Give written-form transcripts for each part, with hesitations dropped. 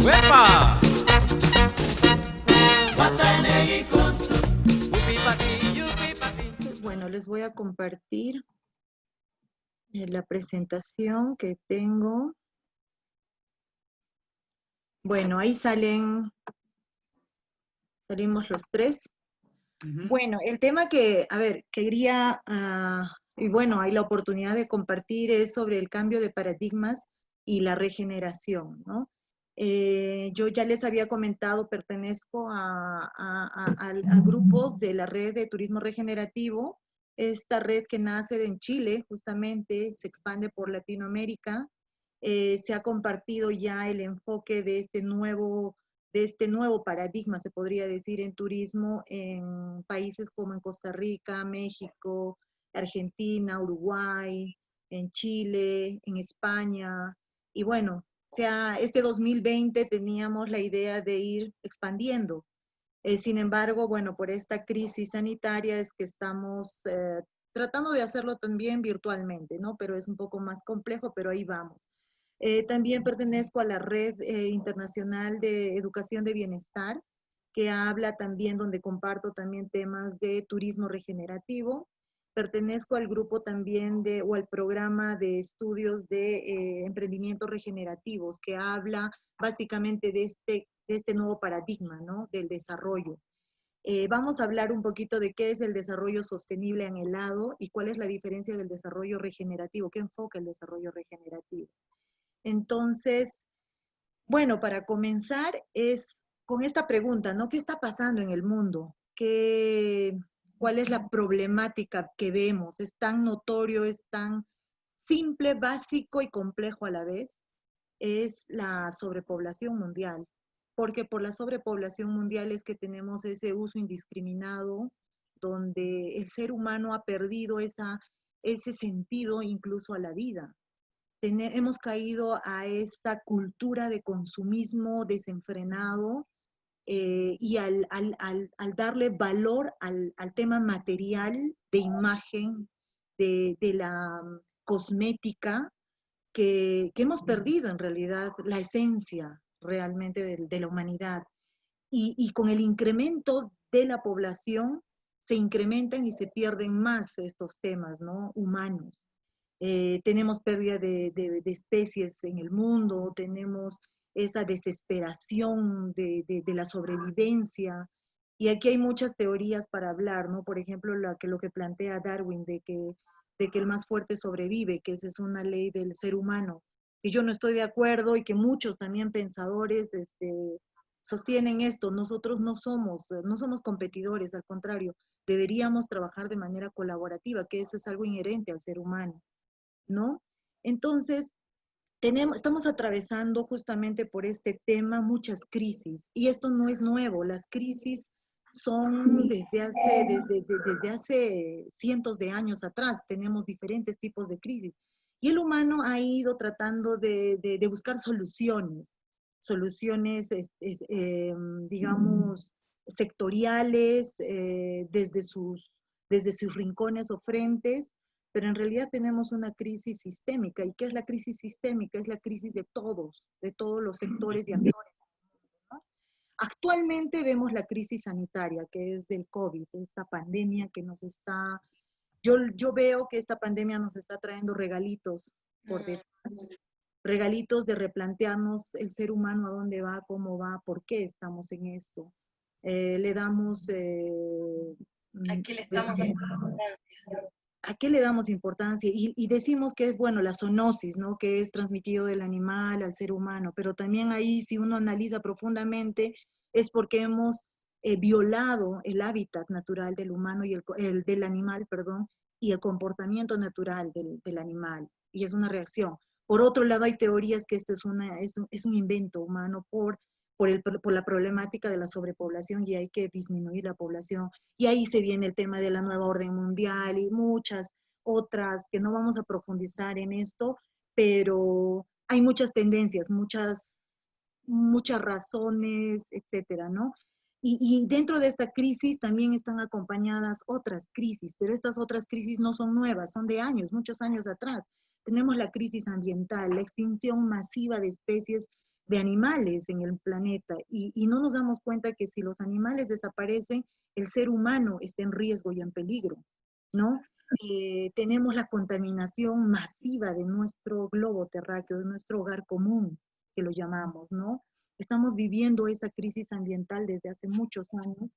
¡Uepa! Entonces, bueno, les voy a compartir la presentación que tengo. Bueno, ahí salimos los tres. Bueno, el tema que, a ver, quería, y bueno, hay la oportunidad de compartir es sobre el cambio de paradigmas y la regeneración, ¿no? Yo ya les había comentado, pertenezco a grupos de la red de turismo regenerativo, esta red que nace en Chile, justamente, se expande por Latinoamérica, se ha compartido ya el enfoque de este nuevo paradigma, se podría decir, en turismo en países como en Costa Rica, México, Argentina, Uruguay, en Chile, en España. Y bueno, o sea, este 2020 teníamos la idea de ir expandiendo. Sin embargo, bueno, por esta crisis sanitaria es que estamos tratando de hacerlo también virtualmente, ¿no? Pero es un poco más complejo, pero ahí vamos. También pertenezco a la Red Internacional de Educación de Bienestar, que habla también, donde comparto también temas de turismo regenerativo. Pertenezco al grupo también o al programa de estudios de emprendimientos regenerativos, que habla básicamente de este nuevo paradigma, ¿no? Del desarrollo. Vamos a hablar un poquito de qué es el desarrollo sostenible anhelado y cuál es la diferencia del desarrollo regenerativo, qué enfoca el desarrollo regenerativo. Entonces, bueno, para comenzar es con esta pregunta, ¿no? ¿Qué está pasando en el mundo? ¿Cuál es la problemática que vemos? ¿Es tan notorio, es tan simple, básico y complejo a la vez? Es la sobrepoblación mundial, porque por la sobrepoblación mundial es que tenemos ese uso indiscriminado, donde el ser humano ha perdido ese sentido incluso a la vida. Hemos caído a esta cultura de consumismo desenfrenado y al darle valor al tema material de imagen, de la cosmética, que hemos perdido en realidad la esencia realmente de la humanidad. Y con el incremento de la población se incrementan y se pierden más estos temas, ¿no? Humanos. Tenemos pérdida de especies en el mundo, tenemos esa desesperación de la sobrevivencia. Y aquí hay muchas teorías para hablar, ¿no? Por ejemplo, lo que plantea Darwin de que el más fuerte sobrevive, que esa es una ley del ser humano. Y yo no estoy de acuerdo y que muchos también pensadores sostienen esto. Nosotros no somos competidores, al contrario, deberíamos trabajar de manera colaborativa, que eso es algo inherente al ser humano, ¿no? Entonces, estamos atravesando justamente por este tema muchas crisis, y esto no es nuevo, las crisis son desde hace cientos de años atrás, tenemos diferentes tipos de crisis, y el humano ha ido tratando de buscar soluciones, digamos, sectoriales, desde sus rincones o frentes, pero en realidad tenemos una crisis sistémica. ¿Y qué es la crisis sistémica? Es la crisis de todos los sectores y actores, ¿no? Actualmente vemos la crisis sanitaria, que es del COVID, esta pandemia que yo veo que esta pandemia nos está trayendo regalitos por detrás, regalitos de replantearnos el ser humano a dónde va, cómo va, por qué estamos en esto. Le damos... Aquí le estamos dando importancia. ¿A qué le damos importancia? Y decimos que es, bueno, la zoonosis, ¿no? Que es transmitido del animal al ser humano, pero también ahí, si uno analiza profundamente, es porque hemos violado el hábitat natural del humano y del animal, perdón, y el comportamiento natural del animal, y es una reacción. Por otro lado, hay teorías que esto es un invento humano por la problemática de la sobrepoblación, y hay que disminuir la población. Y ahí se viene el tema de la nueva orden mundial y muchas otras que no vamos a profundizar en esto, pero hay muchas tendencias, muchas razones, etcétera, ¿no? Y dentro de esta crisis también están acompañadas otras crisis, pero estas otras crisis no son nuevas, son de años, muchos años atrás. tenemos la crisis ambiental, la extinción masiva de especies de animales en el planeta, y no nos damos cuenta que si los animales desaparecen, el ser humano está en riesgo y en peligro, ¿no? Tenemos la contaminación masiva de nuestro globo terráqueo, de nuestro hogar común, que lo llamamos, ¿no? Estamos viviendo esa crisis ambiental desde hace muchos años,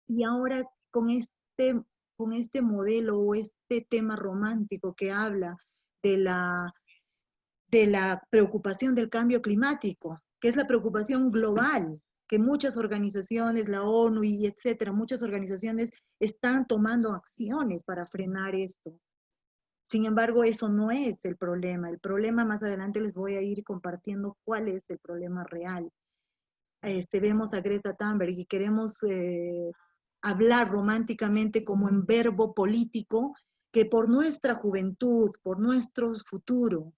y ahora con este modelo o este tema romántico que habla de la preocupación del cambio climático, que es la preocupación global, que muchas organizaciones, la ONU y etcétera, muchas organizaciones están tomando acciones para frenar esto. Sin embargo, eso no es el problema. El problema, más adelante les voy a ir compartiendo cuál es el problema real. Vemos a Greta Thunberg y queremos hablar románticamente como en verbo político, que por nuestra juventud, por nuestro futuro,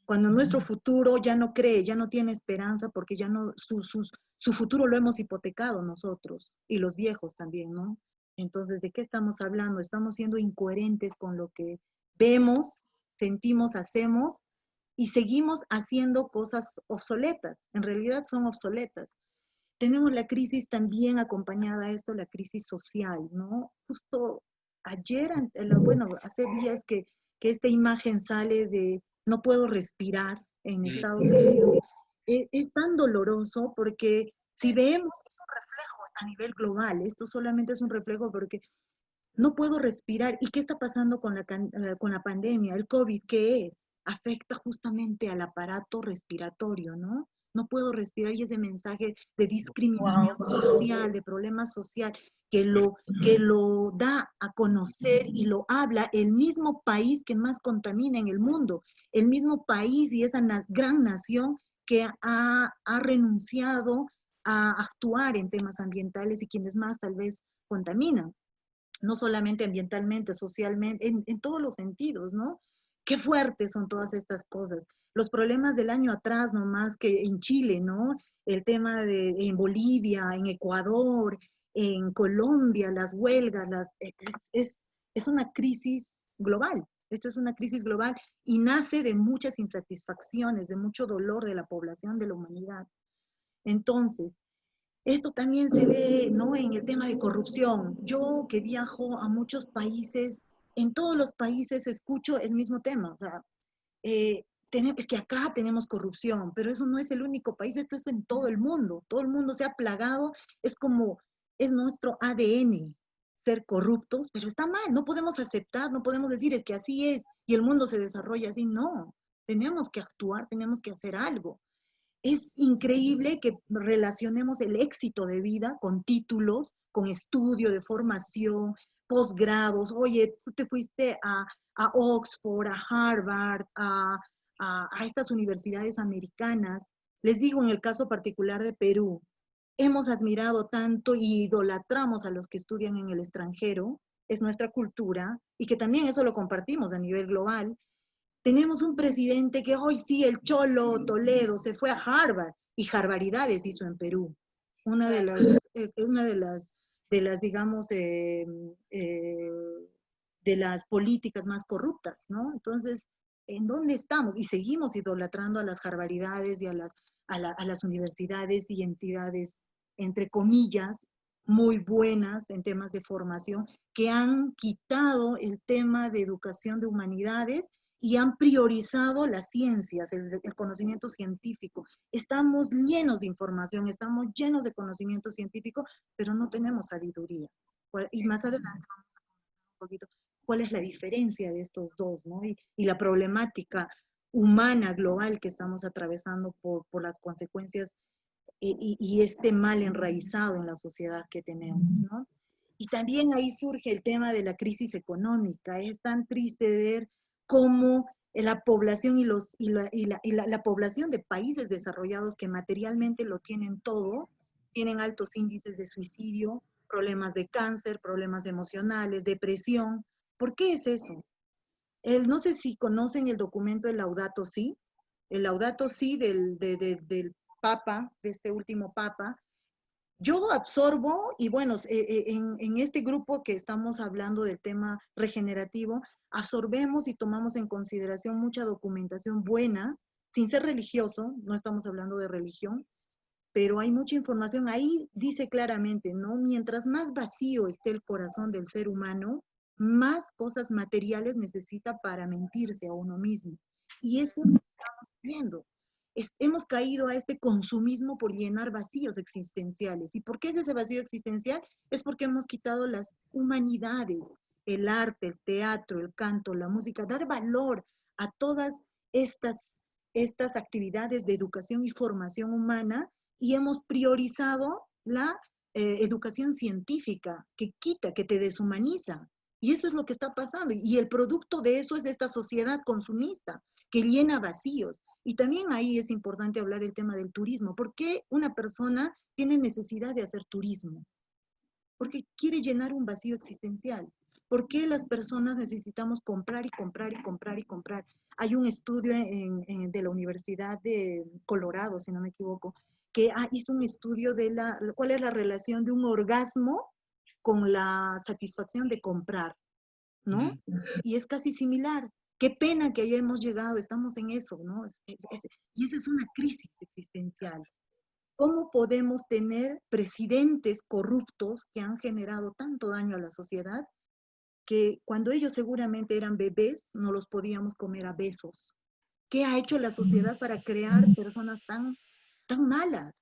cuando nuestro futuro ya no cree, ya no tiene esperanza, porque ya no, su futuro lo hemos hipotecado nosotros, y los viejos también, ¿no? Entonces, ¿de qué estamos hablando? Estamos siendo incoherentes con lo que vemos, sentimos, hacemos, y seguimos haciendo cosas obsoletas. En realidad son obsoletas. Tenemos la crisis también acompañada a esto, la crisis social, ¿no? Justo ayer, bueno, hace días que esta imagen sale de no puedo respirar en Estados Unidos. Es tan doloroso porque si vemos, es un reflejo a nivel global, esto solamente es un reflejo porque no puedo respirar. ¿Y qué está pasando con la pandemia? El COVID, ¿qué es? Afecta justamente al aparato respiratorio, ¿no? No puedo respirar, y ese mensaje de discriminación social, de problema social, que lo da a conocer y lo habla el mismo país que más contamina en el mundo, el mismo país y esa gran nación que ha renunciado a actuar en temas ambientales y quienes más tal vez contaminan, no solamente ambientalmente, socialmente, en todos los sentidos, ¿no? Qué fuertes son todas estas cosas. Los problemas del año atrás, nomás que en Chile, ¿no? El tema en Bolivia, en Ecuador, en Colombia, las huelgas, es una crisis global. Esto es una crisis global y nace de muchas insatisfacciones, de mucho dolor de la población, de la humanidad. Entonces, esto también se ve, ¿no?, en el tema de corrupción. Yo que viajo a muchos países, en todos los países escucho el mismo tema. O sea, es que acá tenemos corrupción, pero eso no es el único país, esto es en todo el mundo. Todo el mundo se ha plagado, es nuestro ADN ser corruptos, pero está mal, no podemos aceptar, no podemos decir es que así es y el mundo se desarrolla así. No, tenemos que actuar, tenemos que hacer algo. Es increíble que relacionemos el éxito de vida con títulos, con estudio de formación, posgrados. Oye, tú te fuiste a Oxford, a Harvard, a estas universidades americanas. Les digo, en el caso particular de Perú, hemos admirado tanto y idolatramos a los que estudian en el extranjero, es nuestra cultura, y que también eso lo compartimos a nivel global. Tenemos un presidente que hoy sí, el Cholo Toledo, se fue a Harvard y Harvaridades hizo en Perú. Una de las digamos, de las políticas más corruptas, ¿no? Entonces, ¿en dónde estamos? Y seguimos idolatrando a las Harvaridades y a las universidades y entidades, entre comillas, muy buenas en temas de formación, que han quitado el tema de educación de humanidades y han priorizado las ciencias, el conocimiento científico. Estamos llenos de información, estamos llenos de conocimiento científico, pero no tenemos sabiduría. Y más adelante vamos a comentar un poquito cuál es la diferencia de estos dos, ¿no? Y la problemática humana global que estamos atravesando por las consecuencias y este mal enraizado en la sociedad que tenemos, ¿no? Y también ahí surge el tema de la crisis económica. Es tan triste ver cómo la población la población de países desarrollados que materialmente lo tienen todo, tienen altos índices de suicidio, problemas de cáncer, problemas emocionales, depresión. ¿Por qué es eso? No sé si conocen el documento del Laudato Si, el Laudato Si del Papa, de este último Papa, Yo absorbo, y bueno, en este grupo que estamos hablando del tema regenerativo, absorbemos y tomamos en consideración mucha documentación buena, sin ser religioso, no estamos hablando de religión, pero hay mucha información. Ahí dice claramente, ¿no? Mientras más vacío esté el corazón del ser humano, más cosas materiales necesita para mentirse a uno mismo. Y esto es lo que estamos viendo. Hemos caído a este consumismo por llenar vacíos existenciales. ¿Y por qué es ese vacío existencial? Es porque hemos quitado las humanidades, el arte, el teatro, el canto, la música, dar valor a todas estas actividades de educación y formación humana, y hemos priorizado la educación científica, que quita, que te deshumaniza. Y eso es lo que está pasando. Y el producto de eso es esta sociedad consumista, que llena vacíos. Y también ahí es importante hablar el tema del turismo. ¿Por qué una persona tiene necesidad de hacer turismo? Porque quiere llenar un vacío existencial. ¿Por qué las personas necesitamos comprar y comprar y comprar y comprar? Hay un estudio de la Universidad de Colorado, si no me equivoco, que hizo un estudio de cuál es la relación de un orgasmo con la satisfacción de comprar, ¿no? Y es casi similar. Qué pena que hayamos llegado, estamos en eso, ¿no? Y eso es una crisis existencial. ¿Cómo podemos tener presidentes corruptos que han generado tanto daño a la sociedad que cuando ellos seguramente eran bebés no los podíamos comer a besos? ¿Qué ha hecho la sociedad para crear personas tan malas?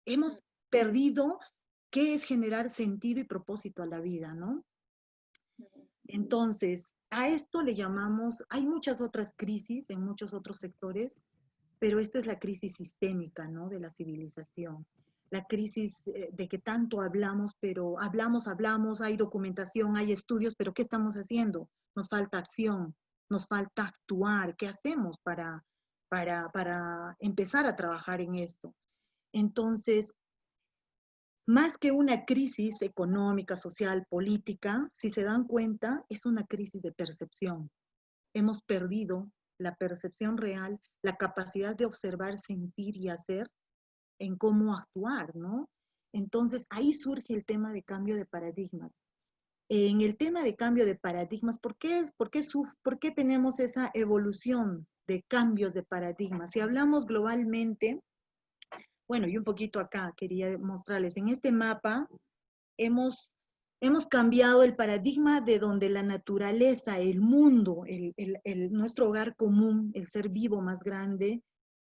Hemos perdido qué es generar sentido y propósito a la vida, ¿no? Entonces, a esto le llamamos, hay muchas otras crisis en muchos otros sectores, pero esta es la crisis sistémica, ¿no? De la civilización. La crisis de que tanto hablamos, pero hablamos, hay documentación, hay estudios, pero ¿qué estamos haciendo? Nos falta acción, nos falta actuar. ¿Qué hacemos para empezar a trabajar en esto? Entonces, más que una crisis económica, social, política, si se dan cuenta, es una crisis de percepción. Hemos perdido la percepción real, la capacidad de observar, sentir y hacer en cómo actuar, ¿no? Entonces, ahí surge el tema de cambio de paradigmas. En el tema de cambio de paradigmas, ¿por qué tenemos esa evolución de cambios de paradigmas? Si hablamos globalmente, bueno, y un poquito acá quería mostrarles, en este mapa hemos cambiado el paradigma de donde la naturaleza, el mundo, nuestro hogar común, el ser vivo más grande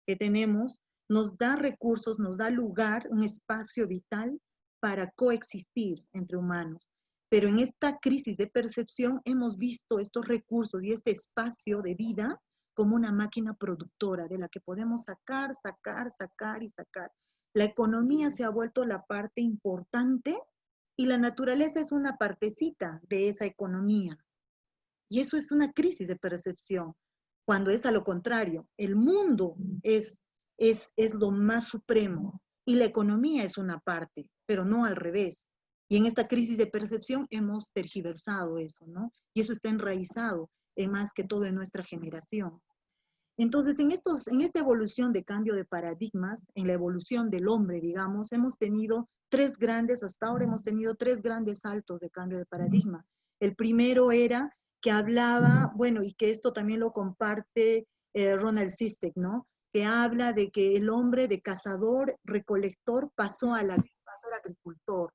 que tenemos, nos da recursos, nos da lugar, un espacio vital para coexistir entre humanos. Pero en esta crisis de percepción hemos visto estos recursos y este espacio de vida como una máquina productora de la que podemos sacar, sacar, sacar y sacar. La economía se ha vuelto la parte importante y la naturaleza es una partecita de esa economía. Y eso es una crisis de percepción, cuando es a lo contrario. El mundo es lo más supremo y la economía es una parte, pero no al revés. Y en esta crisis de percepción hemos tergiversado eso, ¿no? Y eso está enraizado más que todo en nuestra generación. Entonces, en esta evolución de cambio de paradigmas, en la evolución del hombre, digamos, hasta ahora hemos tenido tres grandes saltos de cambio de paradigma. El primero era que hablaba, bueno, y que esto también lo comparte Ronald Sistek, ¿no? Que habla de que el hombre de cazador, recolector, pasó a ser agricultor.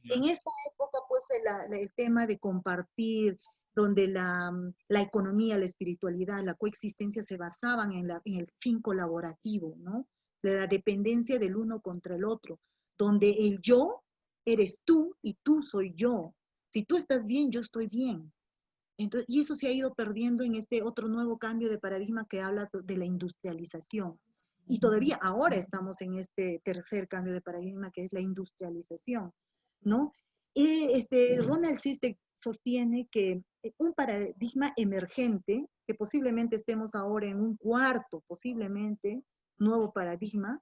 En esta época, pues, el tema de compartir, donde la economía, la espiritualidad, la coexistencia se basaban en el fin colaborativo, ¿no? De la dependencia del uno contra el otro, donde el yo eres tú y tú soy yo. Si tú estás bien, yo estoy bien. Entonces, y eso se ha ido perdiendo en este otro nuevo cambio de paradigma que habla de la industrialización. Y todavía ahora estamos en este tercer cambio de paradigma que es la industrialización, ¿no? Ronald Sistek sostiene que un paradigma emergente, que posiblemente estemos ahora en un cuarto, posiblemente, nuevo paradigma,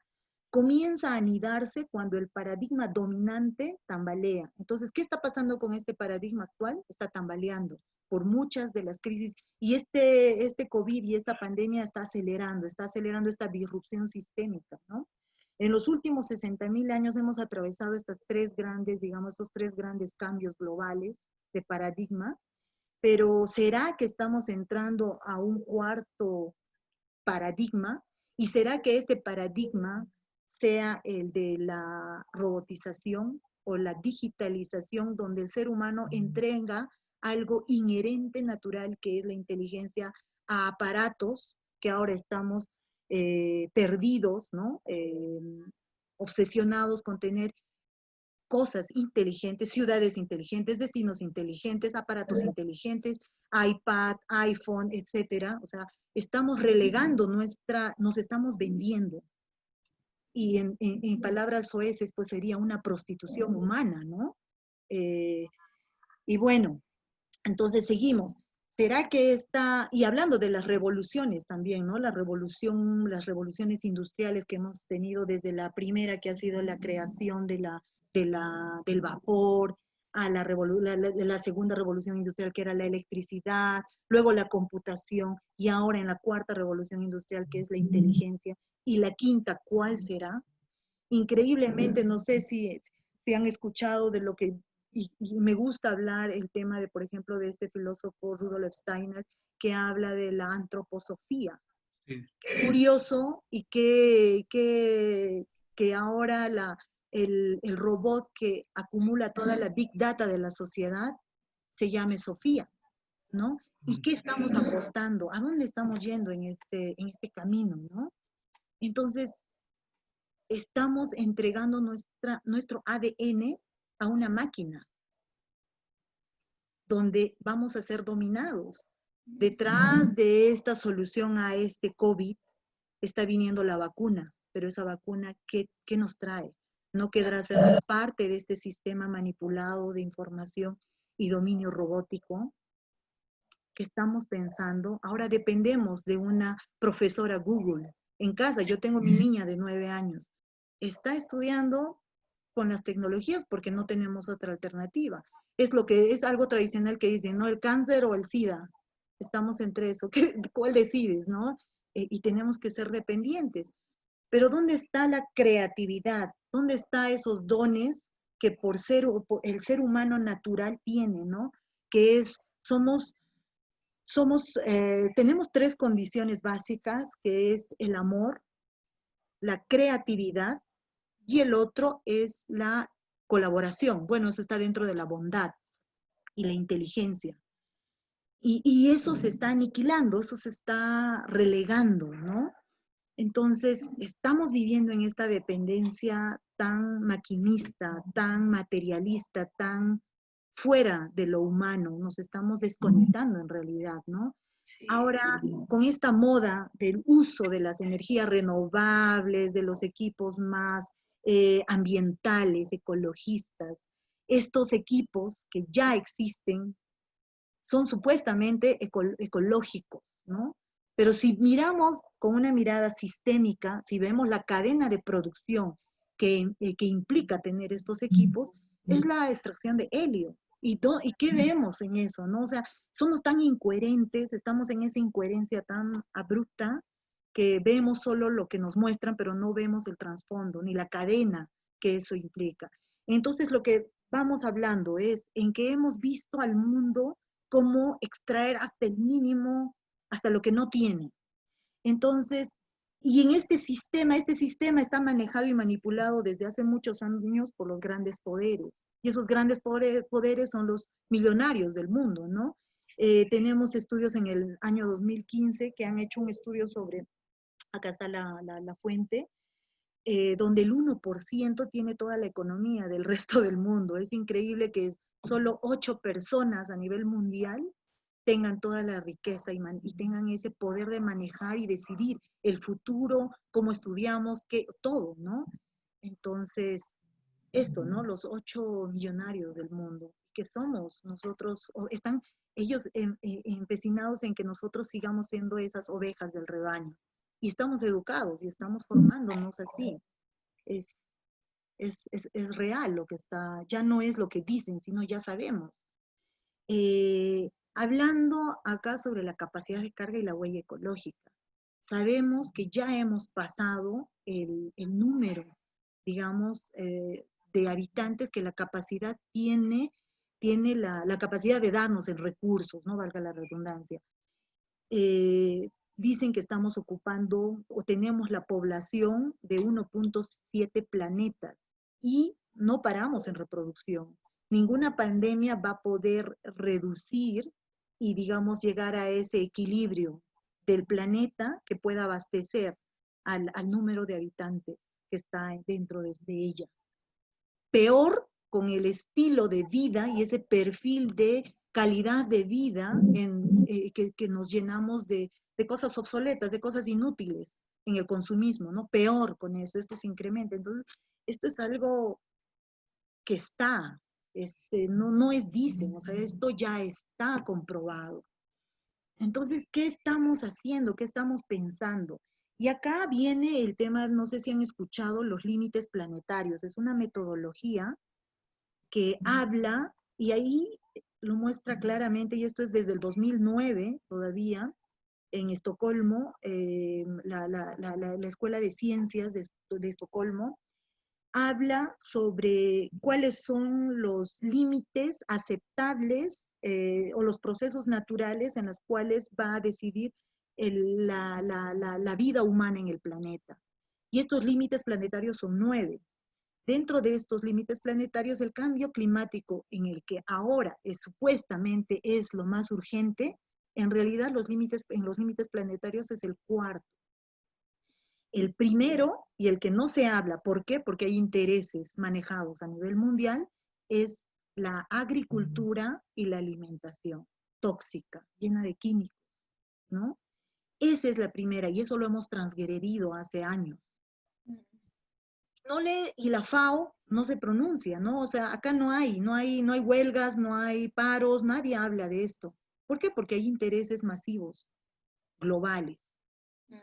comienza a anidarse cuando el paradigma dominante tambalea. Entonces, ¿qué está pasando con este paradigma actual? Está tambaleando por muchas de las crisis, y este COVID y esta pandemia está acelerando esta disrupción sistémica, ¿no? En los últimos 60.000 años hemos atravesado estas tres grandes, digamos, estos tres grandes cambios globales de paradigma, pero ¿será que estamos entrando a un cuarto paradigma? ¿Y será que este paradigma sea el de la robotización o la digitalización, donde el ser humano entrega algo inherente, natural, que es la inteligencia, a aparatos que ahora estamos perdidos, ¿no? Obsesionados con tener cosas inteligentes, ciudades inteligentes, destinos inteligentes, aparatos inteligentes, iPad, iPhone, etcétera? O sea, estamos relegando nos estamos vendiendo. Y en palabras soeces, pues sería una prostitución humana, ¿no? Y bueno, entonces seguimos. ¿Será que está, y hablando de las revoluciones también, ¿no? Las revoluciones industriales que hemos tenido desde la primera, que ha sido la creación del vapor, a la segunda revolución industrial, que era la electricidad, luego la computación, y ahora en la cuarta revolución industrial, que es la inteligencia, y la quinta, ¿cuál será? Increíblemente, no sé si han escuchado de lo que, y me gusta hablar el tema de, por ejemplo, de este filósofo Rudolf Steiner, que habla de la antroposofía. Sí. Curioso, y que ahora el robot que acumula toda la big data de la sociedad se llame Sofía, ¿no? ¿Y qué estamos apostando? ¿A dónde estamos yendo en este camino, no? Entonces, estamos entregando nuestro ADN a una máquina, donde vamos a ser dominados. Detrás de esta solución a este COVID está viniendo la vacuna, pero esa vacuna, ¿qué nos trae? ¿No quedará ser parte de este sistema manipulado de información y dominio robótico que estamos pensando? Ahora dependemos de una profesora Google. En casa, yo tengo mi niña de 9 años, está estudiando con las tecnologías porque no tenemos otra alternativa. Es algo tradicional que dicen, ¿no? El cáncer o el SIDA. Estamos entre eso. ¿Cuál decides, no? Y tenemos que ser dependientes. Pero ¿dónde está la creatividad? ¿Dónde están esos dones que por el ser humano natural tiene, ¿no? Que es, tenemos tres condiciones básicas, que es el amor, la creatividad, y el otro es la colaboración. Bueno, eso está dentro de la bondad y la inteligencia. Y eso se está aniquilando, eso se está relegando, ¿no? Entonces, estamos viviendo en esta dependencia tan maquinista, tan materialista, tan fuera de lo humano, nos estamos desconectando en realidad, ¿no? Sí. Ahora, con esta moda del uso de las energías renovables, de los equipos más ambientales, ecologistas, estos equipos que ya existen son supuestamente ecológicos, ¿no? Pero si miramos con una mirada sistémica, si vemos la cadena de producción que implica tener estos equipos, es la extracción de helio. ¿Y qué vemos en eso, no? O sea, somos tan incoherentes, estamos en esa incoherencia tan abrupta, que vemos solo lo que nos muestran, pero no vemos el trasfondo, ni la cadena que eso implica. Entonces, lo que vamos hablando es en que hemos visto al mundo cómo extraer hasta el mínimo, hasta lo que no tiene. Entonces, y en este sistema está manejado y manipulado desde hace muchos años por los grandes poderes. Y esos grandes poderes son los millonarios del mundo, ¿no? Tenemos estudios en el año 2015 que han hecho un estudio sobre, acá está la fuente, donde el 1% tiene toda la economía del resto del mundo. Es increíble que solo 8 personas a nivel mundial tengan toda la riqueza y tengan ese poder de manejar y decidir el futuro, cómo estudiamos, todo, ¿no? Entonces, esto, ¿no? Los 8 millonarios del mundo, que somos nosotros, están ellos empecinados en que nosotros sigamos siendo esas ovejas del rebaño. Y estamos educados y estamos formándonos así. Es real lo que está, ya no es lo que dicen, sino ya sabemos. Hablando acá sobre la capacidad de carga y la huella ecológica. sabemos que ya hemos pasado el número, digamos, de habitantes que la capacidad tiene la capacidad de darnos en recursos, no valga la redundancia. Dicen que estamos ocupando o tenemos la población de 1.7 planetas y no paramos en reproducción. Ninguna pandemia va a poder reducir y, digamos, llegar a ese equilibrio del planeta que pueda abastecer al número de habitantes que está dentro de ella. Peor con el estilo de vida y ese perfil de calidad de vida que nos llenamos de cosas obsoletas, de cosas inútiles en el consumismo, ¿no? Peor con eso, esto se incrementa. Entonces, esto es algo que está, no es dicen, o sea, esto ya está comprobado. Entonces, ¿qué estamos haciendo? ¿Qué estamos pensando? Y acá viene el tema, no sé si han escuchado, los límites planetarios. Es una metodología que habla, y ahí lo muestra claramente, y esto es desde el 2009 todavía, en Estocolmo, la Escuela de Ciencias de Estocolmo, habla sobre cuáles son los límites aceptables o los procesos naturales en los cuales va a decidir la vida humana en el planeta. Y estos límites planetarios son 9. Dentro de estos límites planetarios, el cambio climático, en el que ahora supuestamente es lo más urgente, en realidad en los límites planetarios es el cuarto. El primero, y el que no se habla, ¿por qué? Porque hay intereses manejados a nivel mundial, es la agricultura y la alimentación tóxica, llena de químicos, ¿no? Esa es la primera, y eso lo hemos transgredido hace años. Y la FAO no se pronuncia, ¿no? O sea, acá no hay huelgas, no hay paros, nadie habla de esto. ¿Por qué? Porque hay intereses masivos, globales.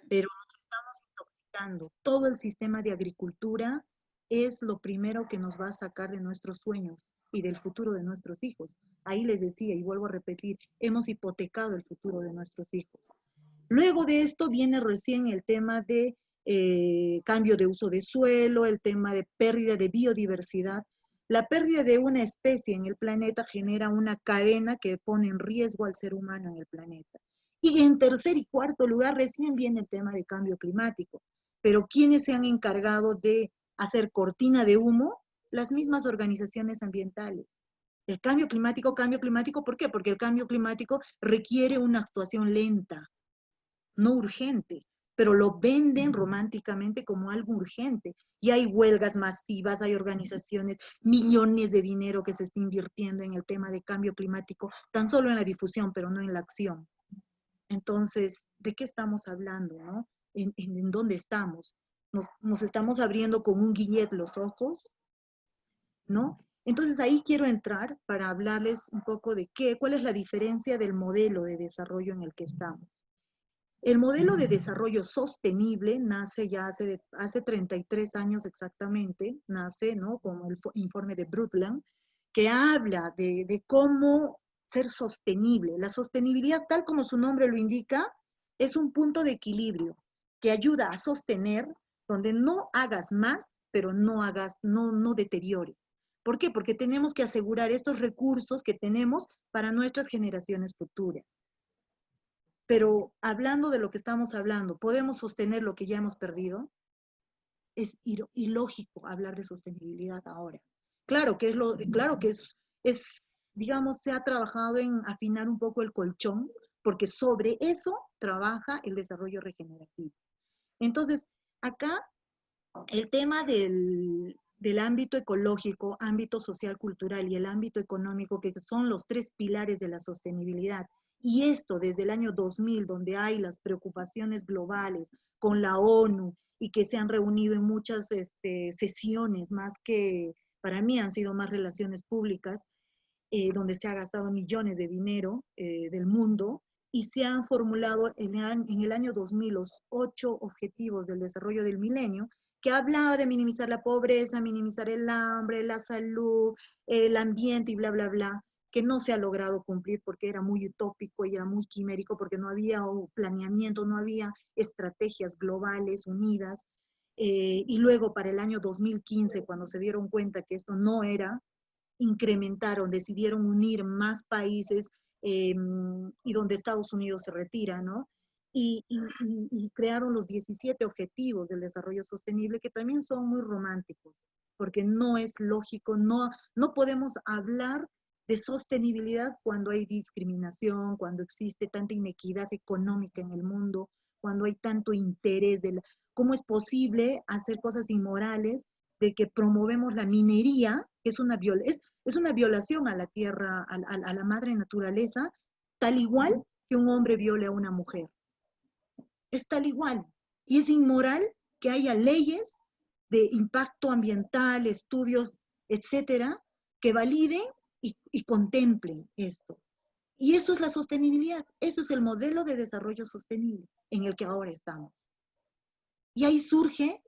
Pero nos estamos intoxicando. Todo el sistema de agricultura es lo primero que nos va a sacar de nuestros sueños y del futuro de nuestros hijos. Ahí les decía, y vuelvo a repetir, hemos hipotecado el futuro de nuestros hijos. Luego de esto viene recién el tema de cambio de uso de suelo, el tema de pérdida de biodiversidad. La pérdida de una especie en el planeta genera una cadena que pone en riesgo al ser humano en el planeta. Y en tercer y cuarto lugar recién viene el tema de cambio climático. Pero ¿quiénes se han encargado de hacer cortina de humo? Las mismas organizaciones ambientales. El cambio climático, ¿por qué? Porque el cambio climático requiere una actuación lenta, no urgente, pero lo venden románticamente como algo urgente. Y hay huelgas masivas, hay organizaciones, millones de dinero que se está invirtiendo en el tema de cambio climático, tan solo en la difusión, pero no en la acción. Entonces, ¿de qué estamos hablando, no? ¿En dónde estamos? ¿Nos estamos abriendo con un guillet los ojos? ¿No? Entonces ahí quiero entrar para hablarles un poco de cuál es la diferencia del modelo de desarrollo en el que estamos. El modelo de desarrollo sostenible nace ya hace 33 años exactamente, nace, ¿no? Como el informe de Brundtland, que habla de cómo ser sostenible. La sostenibilidad, tal como su nombre lo indica, es un punto de equilibrio que ayuda a sostener donde no hagas más, pero no deteriores. ¿Por qué? Porque tenemos que asegurar estos recursos que tenemos para nuestras generaciones futuras. Pero hablando de lo que estamos hablando, ¿podemos sostener lo que ya hemos perdido? Es ilógico hablar de sostenibilidad ahora. Claro que digamos, se ha trabajado en afinar un poco el colchón, porque sobre eso trabaja el desarrollo regenerativo. Entonces, acá el tema del ámbito ecológico, ámbito social, cultural y el ámbito económico, que son los 3 pilares de la sostenibilidad, y esto desde el año 2000, donde hay las preocupaciones globales con la ONU y que se han reunido en muchas sesiones, más que para mí han sido más relaciones públicas, donde se ha gastado millones de dinero del mundo, y se han formulado en el año 2000 los 8 objetivos del desarrollo del milenio, que hablaba de minimizar la pobreza, minimizar el hambre, la salud, el ambiente y bla, bla, bla. que no se ha logrado cumplir porque era muy utópico y era muy quimérico, porque no había planeamiento, no había estrategias globales unidas. Y luego para el año 2015, cuando se dieron cuenta que esto no era, incrementaron, decidieron unir más países y donde Estados Unidos se retira, ¿no? Y crearon los 17 objetivos del desarrollo sostenible, que también son muy románticos, porque no es lógico, no podemos hablar de sostenibilidad cuando hay discriminación, cuando existe tanta inequidad económica en el mundo, cuando hay tanto interés ¿cómo es posible hacer cosas inmorales de que promovemos la minería, que es una violación a la tierra, a la madre naturaleza, tal igual que un hombre viole a una mujer? Es tal igual. Y es inmoral que haya leyes de impacto ambiental, estudios, etcétera, que validen y contemplen esto. Y eso es la sostenibilidad, eso es el modelo de desarrollo sostenible en el que ahora estamos. Y ahí surge,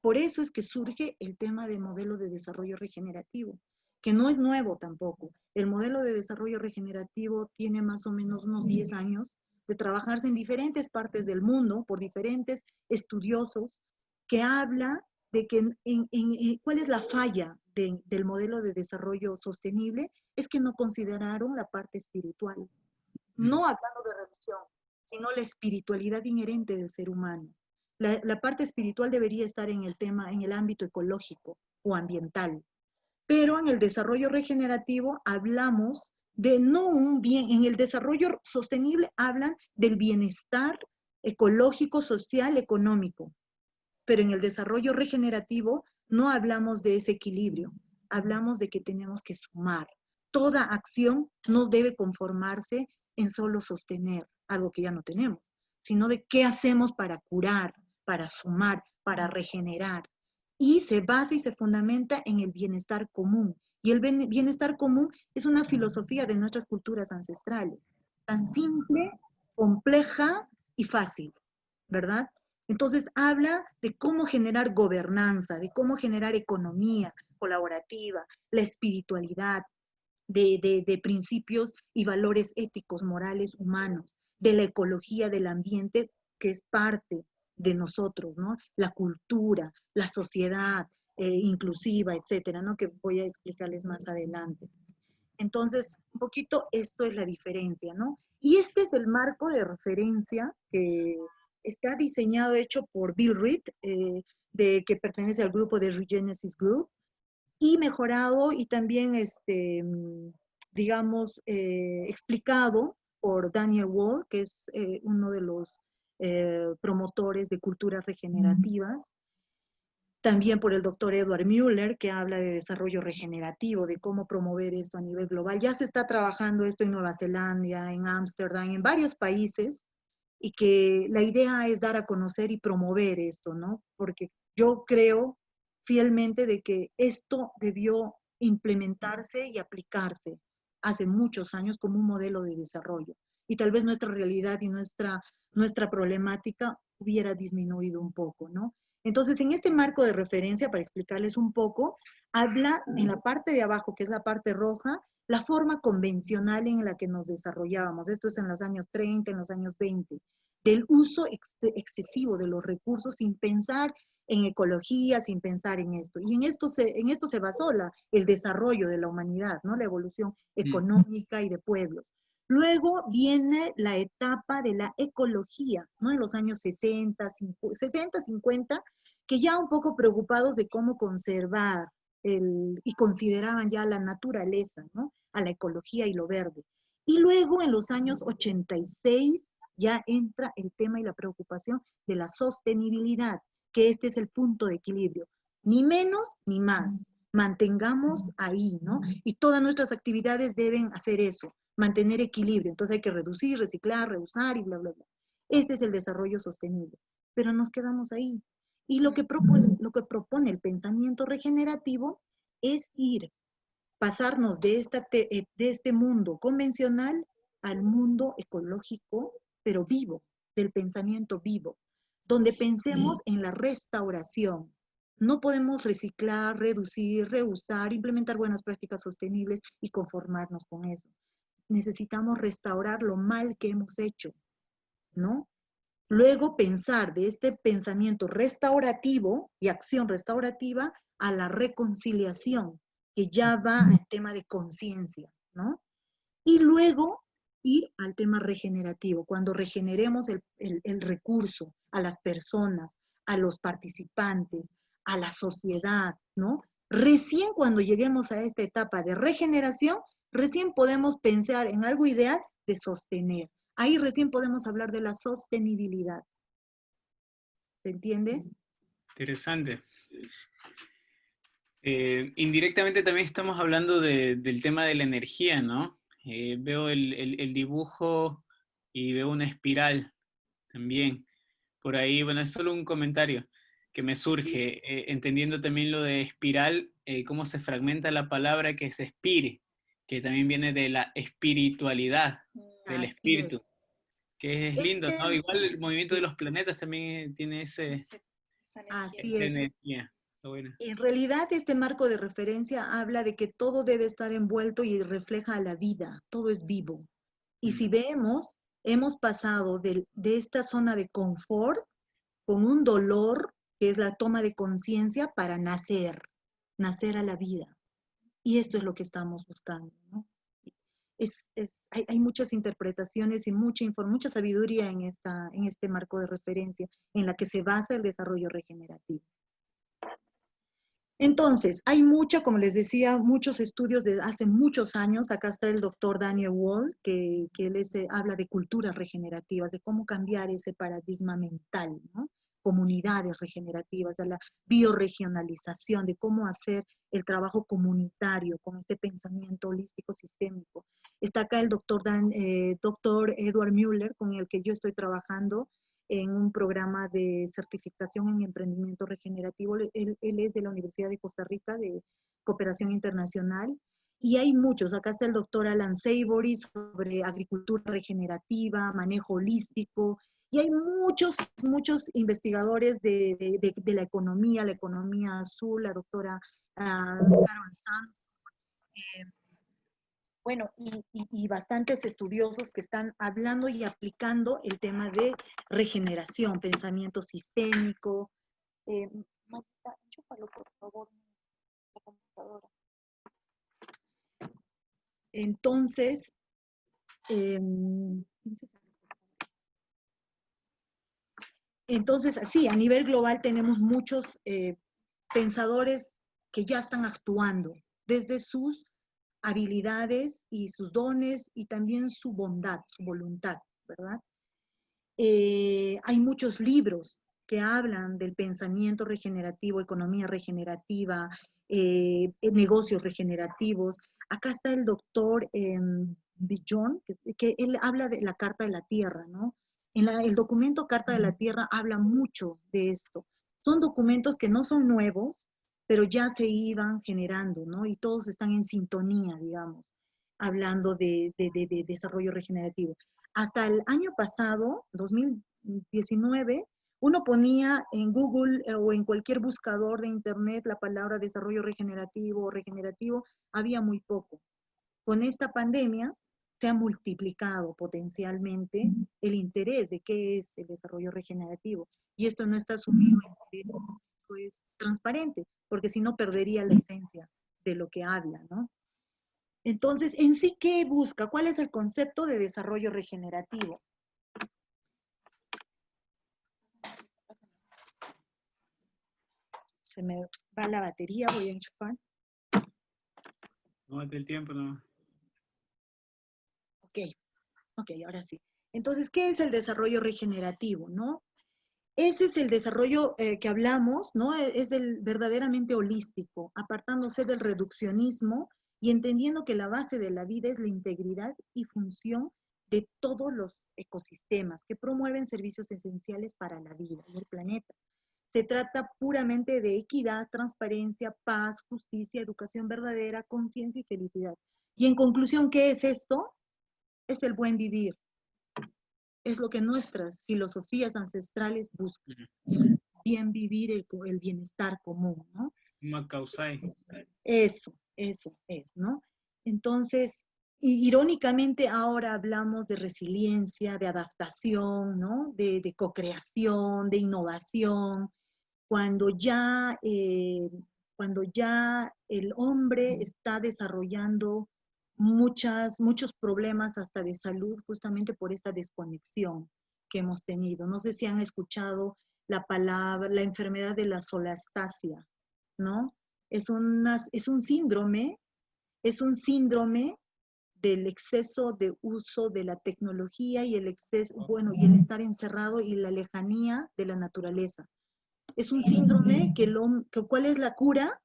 por eso es que surge el tema del modelo de desarrollo regenerativo, que no es nuevo tampoco. El modelo de desarrollo regenerativo tiene más o menos unos 10 años de trabajarse en diferentes partes del mundo por diferentes estudiosos, que habla de que cuál es la falla del modelo de desarrollo sostenible, es que no consideraron la parte espiritual. No hablando de religión, sino la espiritualidad inherente del ser humano. La parte espiritual debería estar en el tema, en el ámbito ecológico o ambiental. Pero en el desarrollo regenerativo hablamos de no un bien, en el desarrollo sostenible hablan del bienestar ecológico, social, económico. Pero en el desarrollo regenerativo no hablamos de ese equilibrio, hablamos de que tenemos que sumar. Toda acción no debe conformarse en solo sostener algo que ya no tenemos, sino de qué hacemos para curar, para sumar, para regenerar. Y se basa y se fundamenta en el bienestar común. Y el bienestar común es una filosofía de nuestras culturas ancestrales, tan simple, compleja y fácil, ¿verdad? Entonces habla de cómo generar gobernanza, de cómo generar economía colaborativa, la espiritualidad, de principios y valores éticos, morales, humanos, de la ecología del ambiente, que es parte de nosotros, ¿no? La cultura, la sociedad inclusiva, etcétera, ¿no? Que voy a explicarles más adelante. Entonces, un poquito esto es la diferencia, ¿no? Y este es el marco de referencia que está diseñado, hecho por Bill Reed, que pertenece al grupo de Regenesis Group, y mejorado y también, digamos, explicado por Daniel Wall, que es uno de los promotores de culturas regenerativas. También por el doctor Edward Mueller, que habla de desarrollo regenerativo, de cómo promover esto a nivel global. Ya se está trabajando esto en Nueva Zelanda, en Ámsterdam, en varios países, y que la idea es dar a conocer y promover esto, ¿no? Porque yo creo fielmente de que esto debió implementarse y aplicarse hace muchos años como un modelo de desarrollo. Y tal vez nuestra realidad y nuestra problemática hubiera disminuido un poco, ¿no? Entonces, en este marco de referencia, para explicarles un poco, habla en la parte de abajo, que es la parte roja, la forma convencional en la que nos desarrollábamos. Esto es en los años 30, en los años 20, del uso excesivo de los recursos sin pensar en ecología, sin pensar en esto. Y en esto se basó el desarrollo de la humanidad, ¿no? La evolución económica y de pueblos. Luego viene la etapa de la ecología, ¿no? En los años 60, 50, que ya un poco preocupados de cómo conservar y consideraban ya la naturaleza, ¿no? A la ecología y lo verde. Y luego en los años 86 ya entra el tema y la preocupación de la sostenibilidad, que este es el punto de equilibrio. Ni menos ni más. Mantengamos ahí, ¿no? Y todas nuestras actividades deben hacer eso, mantener equilibrio. Entonces hay que reducir, reciclar, reusar y bla, bla, bla. Este es el desarrollo sostenible. Pero nos quedamos ahí. Y lo que propone el pensamiento regenerativo es pasarnos de este mundo convencional al mundo ecológico, pero vivo, del pensamiento vivo, donde pensemos en la restauración, No podemos reciclar, reducir, reusar, implementar buenas prácticas sostenibles y conformarnos con eso. Necesitamos restaurar lo mal que hemos hecho, ¿no? Luego pensar de este pensamiento restaurativo y acción restaurativa a la reconciliación, que ya va al tema de conciencia, ¿no? Y luego ir al tema regenerativo, cuando regeneremos el recurso a las personas, a los participantes, a la sociedad, ¿no? Recién cuando lleguemos a esta etapa de regeneración, recién podemos pensar en algo ideal de sostener. Ahí recién podemos hablar de la sostenibilidad. ¿Se entiende? Interesante. Indirectamente también estamos hablando del tema de la energía, ¿no? Veo el dibujo y veo una espiral también. Por ahí, bueno, es solo un comentario que me surge, entendiendo también lo de espiral, cómo se fragmenta la palabra que es espire, que también viene de la espiritualidad, del Así espíritu, es. que es lindo, ¿no? Igual el movimiento de los planetas también tiene Esa Así energía. es. energía. Está bueno. En realidad, este marco de referencia habla de que todo debe estar envuelto y refleja a la vida, todo es vivo. Y si vemos, hemos pasado de esta zona de confort con un dolor, que es la toma de conciencia para nacer, nacer a la vida. Y esto es lo que estamos buscando, ¿no? Hay muchas interpretaciones y mucha sabiduría en este marco de referencia en la que se basa el desarrollo regenerativo. Entonces, hay como les decía, muchos estudios de hace muchos años. Acá está el doctor Daniel Wall, que él habla de culturas regenerativas, de cómo cambiar ese paradigma mental, ¿no? Comunidades regenerativas, de la bioregionalización, de cómo hacer el trabajo comunitario con este pensamiento holístico sistémico. Está acá el doctor Edward Müller, con el que yo estoy trabajando en un programa de certificación en emprendimiento regenerativo. Él es de la Universidad de Costa Rica, de Cooperación Internacional, y hay muchos. Acá está el doctor Alan Savory sobre agricultura regenerativa, manejo holístico, y hay muchos investigadores de la economía azul, la doctora Carol Sands, bueno, y bastantes estudiosos que están hablando y aplicando el tema de regeneración, pensamiento sistémico. Marta, chúpalo, por favor, la computadora. Entonces, sí, a nivel global tenemos muchos pensadores que ya están actuando desde sus habilidades y sus dones y también su bondad, su voluntad, ¿verdad? Hay muchos libros que hablan del pensamiento regenerativo, economía regenerativa, negocios regenerativos. Acá está el doctor Billon, que él habla de la Carta de la Tierra, ¿no? El documento Carta de la Tierra habla mucho de esto. Son documentos que no son nuevos, pero ya se iban generando, ¿no? Y todos están en sintonía, digamos, hablando de desarrollo regenerativo. Hasta el año pasado, 2019, uno ponía en Google o en cualquier buscador de internet la palabra desarrollo regenerativo o regenerativo, había muy poco. Con esta pandemia se ha multiplicado potencialmente el interés de qué es el desarrollo regenerativo. Y esto no está sumido en intereses, esto es transparente, porque si no perdería la esencia de lo que habla, ¿no? Entonces, en sí, ¿qué busca? ¿Cuál es el concepto de desarrollo regenerativo? Se me va la batería, voy a enchufar. Tómate el tiempo, ¿no? Ok, ahora sí. Entonces, ¿qué es el desarrollo regenerativo, no? Ese es el desarrollo que hablamos, ¿no? Es el verdaderamente holístico, apartándose del reduccionismo y entendiendo que la base de la vida es la integridad y función de todos los ecosistemas que promueven servicios esenciales para la vida y el planeta. Se trata puramente de equidad, transparencia, paz, justicia, educación verdadera, conciencia y felicidad. Y en conclusión, ¿qué es esto? Es el buen vivir. Es lo que nuestras filosofías ancestrales buscan. bien vivir el bienestar común, ¿no? Macausay. Eso es, ¿no? Entonces, irónicamente ahora hablamos de resiliencia, de adaptación, ¿no? De co-creación, de innovación, cuando ya, cuando ya el hombre está desarrollando muchos problemas hasta de salud justamente por esta desconexión que hemos tenido. No sé si han escuchado la palabra, la enfermedad de la solastasia, ¿no? Es un síndrome del exceso de uso de la tecnología y el exceso, bueno, y el estar encerrado y la lejanía de la naturaleza. Es un síndrome ¿cuál es la cura?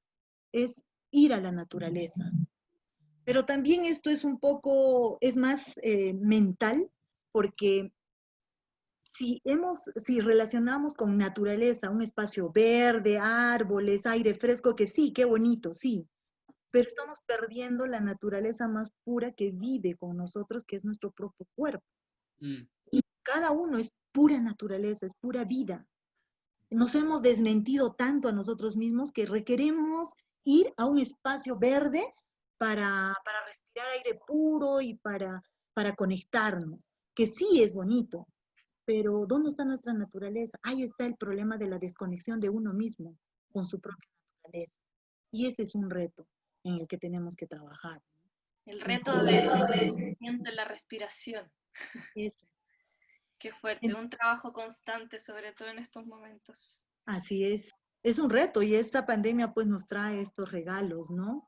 Es ir a la naturaleza. Pero también esto es es más mental, porque si relacionamos con naturaleza, un espacio verde, árboles, aire fresco, que sí, qué bonito, sí, pero estamos perdiendo la naturaleza más pura que vive con nosotros, que es nuestro propio cuerpo. Cada uno es pura naturaleza, es pura vida. Nos hemos desmentido tanto a nosotros mismos que requeremos ir a un espacio verde para respirar aire puro y para conectarnos, que sí es bonito, pero ¿dónde está nuestra naturaleza? Ahí está el problema de la desconexión de uno mismo con su propia naturaleza. Y ese es un reto en el que tenemos que trabajar. El reto de siente la respiración. Eso. Qué fuerte, un trabajo constante, sobre todo en estos momentos. Así es un reto y esta pandemia pues nos trae estos regalos, ¿no?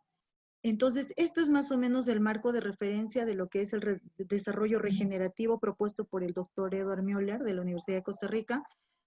Entonces, esto es más o menos el marco de referencia de lo que es el desarrollo regenerativo propuesto por el doctor Edward Müller de la Universidad de Costa Rica.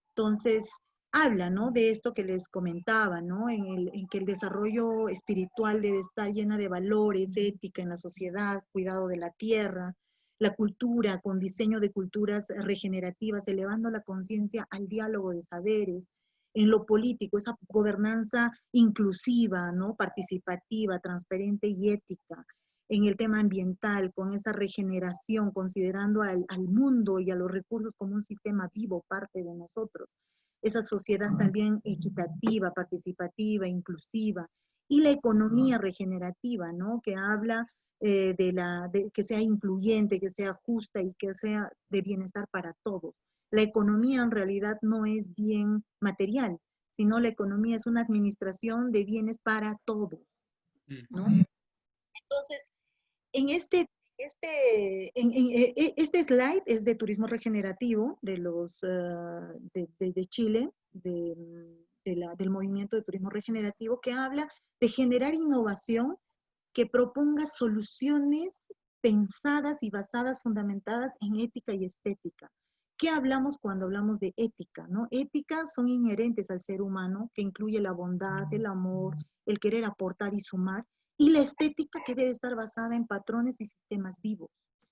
Entonces, habla, ¿no? De esto que les comentaba, ¿no? En que el desarrollo espiritual debe estar llena de valores, ética en la sociedad, cuidado de la tierra, la cultura con diseño de culturas regenerativas, elevando la conciencia al diálogo de saberes. En lo político, esa gobernanza inclusiva, ¿no? Participativa, transparente y ética. En el tema ambiental, con esa regeneración, considerando al mundo y a los recursos como un sistema vivo, parte de nosotros. Esa sociedad también equitativa, participativa, inclusiva. Y la economía regenerativa, ¿no? Que habla de que sea incluyente, que sea justa y que sea de bienestar para todos. La economía en realidad no es bien material, sino la economía es una administración de bienes para todos, ¿no? Entonces, en este slide es de turismo regenerativo de Chile, del movimiento de turismo regenerativo, que habla de generar innovación que proponga soluciones pensadas y basadas, fundamentadas en ética y estética. ¿Qué hablamos cuando hablamos de ética, no? Éticas son inherentes al ser humano, que incluye la bondad, el amor, el querer aportar y sumar, y la estética que debe estar basada en patrones y sistemas vivos.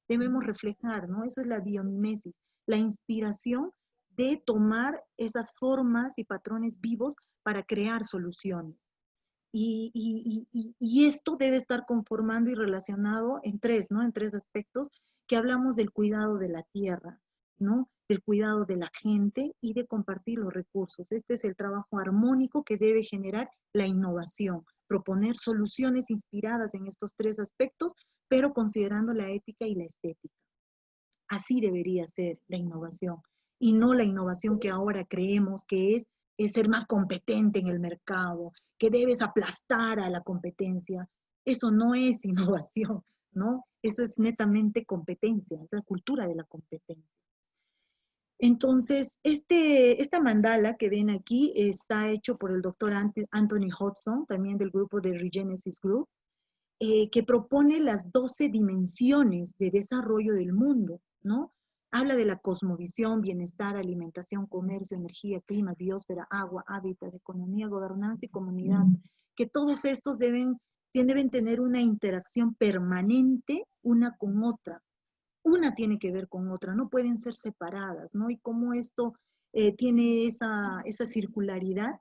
Debemos reflejar, ¿no? Eso es la biomimesis, la inspiración de tomar esas formas y patrones vivos para crear soluciones. Y esto debe estar conformando y relacionado en tres, ¿no? En tres aspectos, que hablamos del cuidado de la tierra, ¿no? Del cuidado de la gente y de compartir los recursos. Este es el trabajo armónico que debe generar la innovación, proponer soluciones inspiradas en estos tres aspectos, pero considerando la ética y la estética. Así debería ser la innovación, y no la innovación que ahora creemos que es ser más competente en el mercado, que debes aplastar a la competencia. Eso no es innovación, ¿no? Eso es netamente competencia, es la cultura de la competencia. Entonces, esta mandala que ven aquí está hecho por el doctor Anthony Hudson, también del grupo de Regenesis Group, que propone las 12 dimensiones de desarrollo del mundo, ¿no? Habla de la cosmovisión, bienestar, alimentación, comercio, energía, clima, biosfera, agua, hábitat, economía, gobernanza y comunidad, que todos estos deben tener una interacción permanente una con otra. Una tiene que ver con otra, no pueden ser separadas, ¿no? Y cómo esto tiene esa circularidad,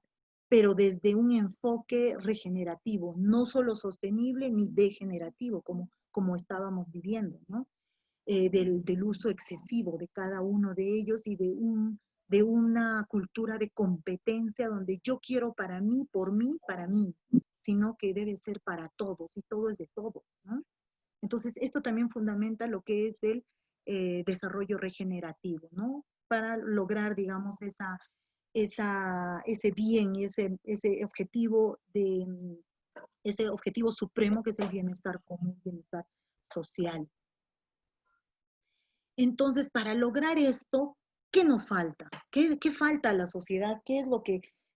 pero desde un enfoque regenerativo, no solo sostenible ni degenerativo, como estábamos viviendo, ¿no? Del uso excesivo de cada uno de ellos y de de una cultura de competencia donde yo quiero para mí, para mí, sino que debe ser para todos y todo es de todos, ¿no? Entonces, esto también fundamenta lo que es el desarrollo regenerativo, ¿no? Para lograr, digamos, ese bien y ese objetivo supremo que es el bienestar común, bienestar social. Entonces, para lograr esto, ¿qué nos falta? ¿Qué falta a la sociedad? ¿Qué es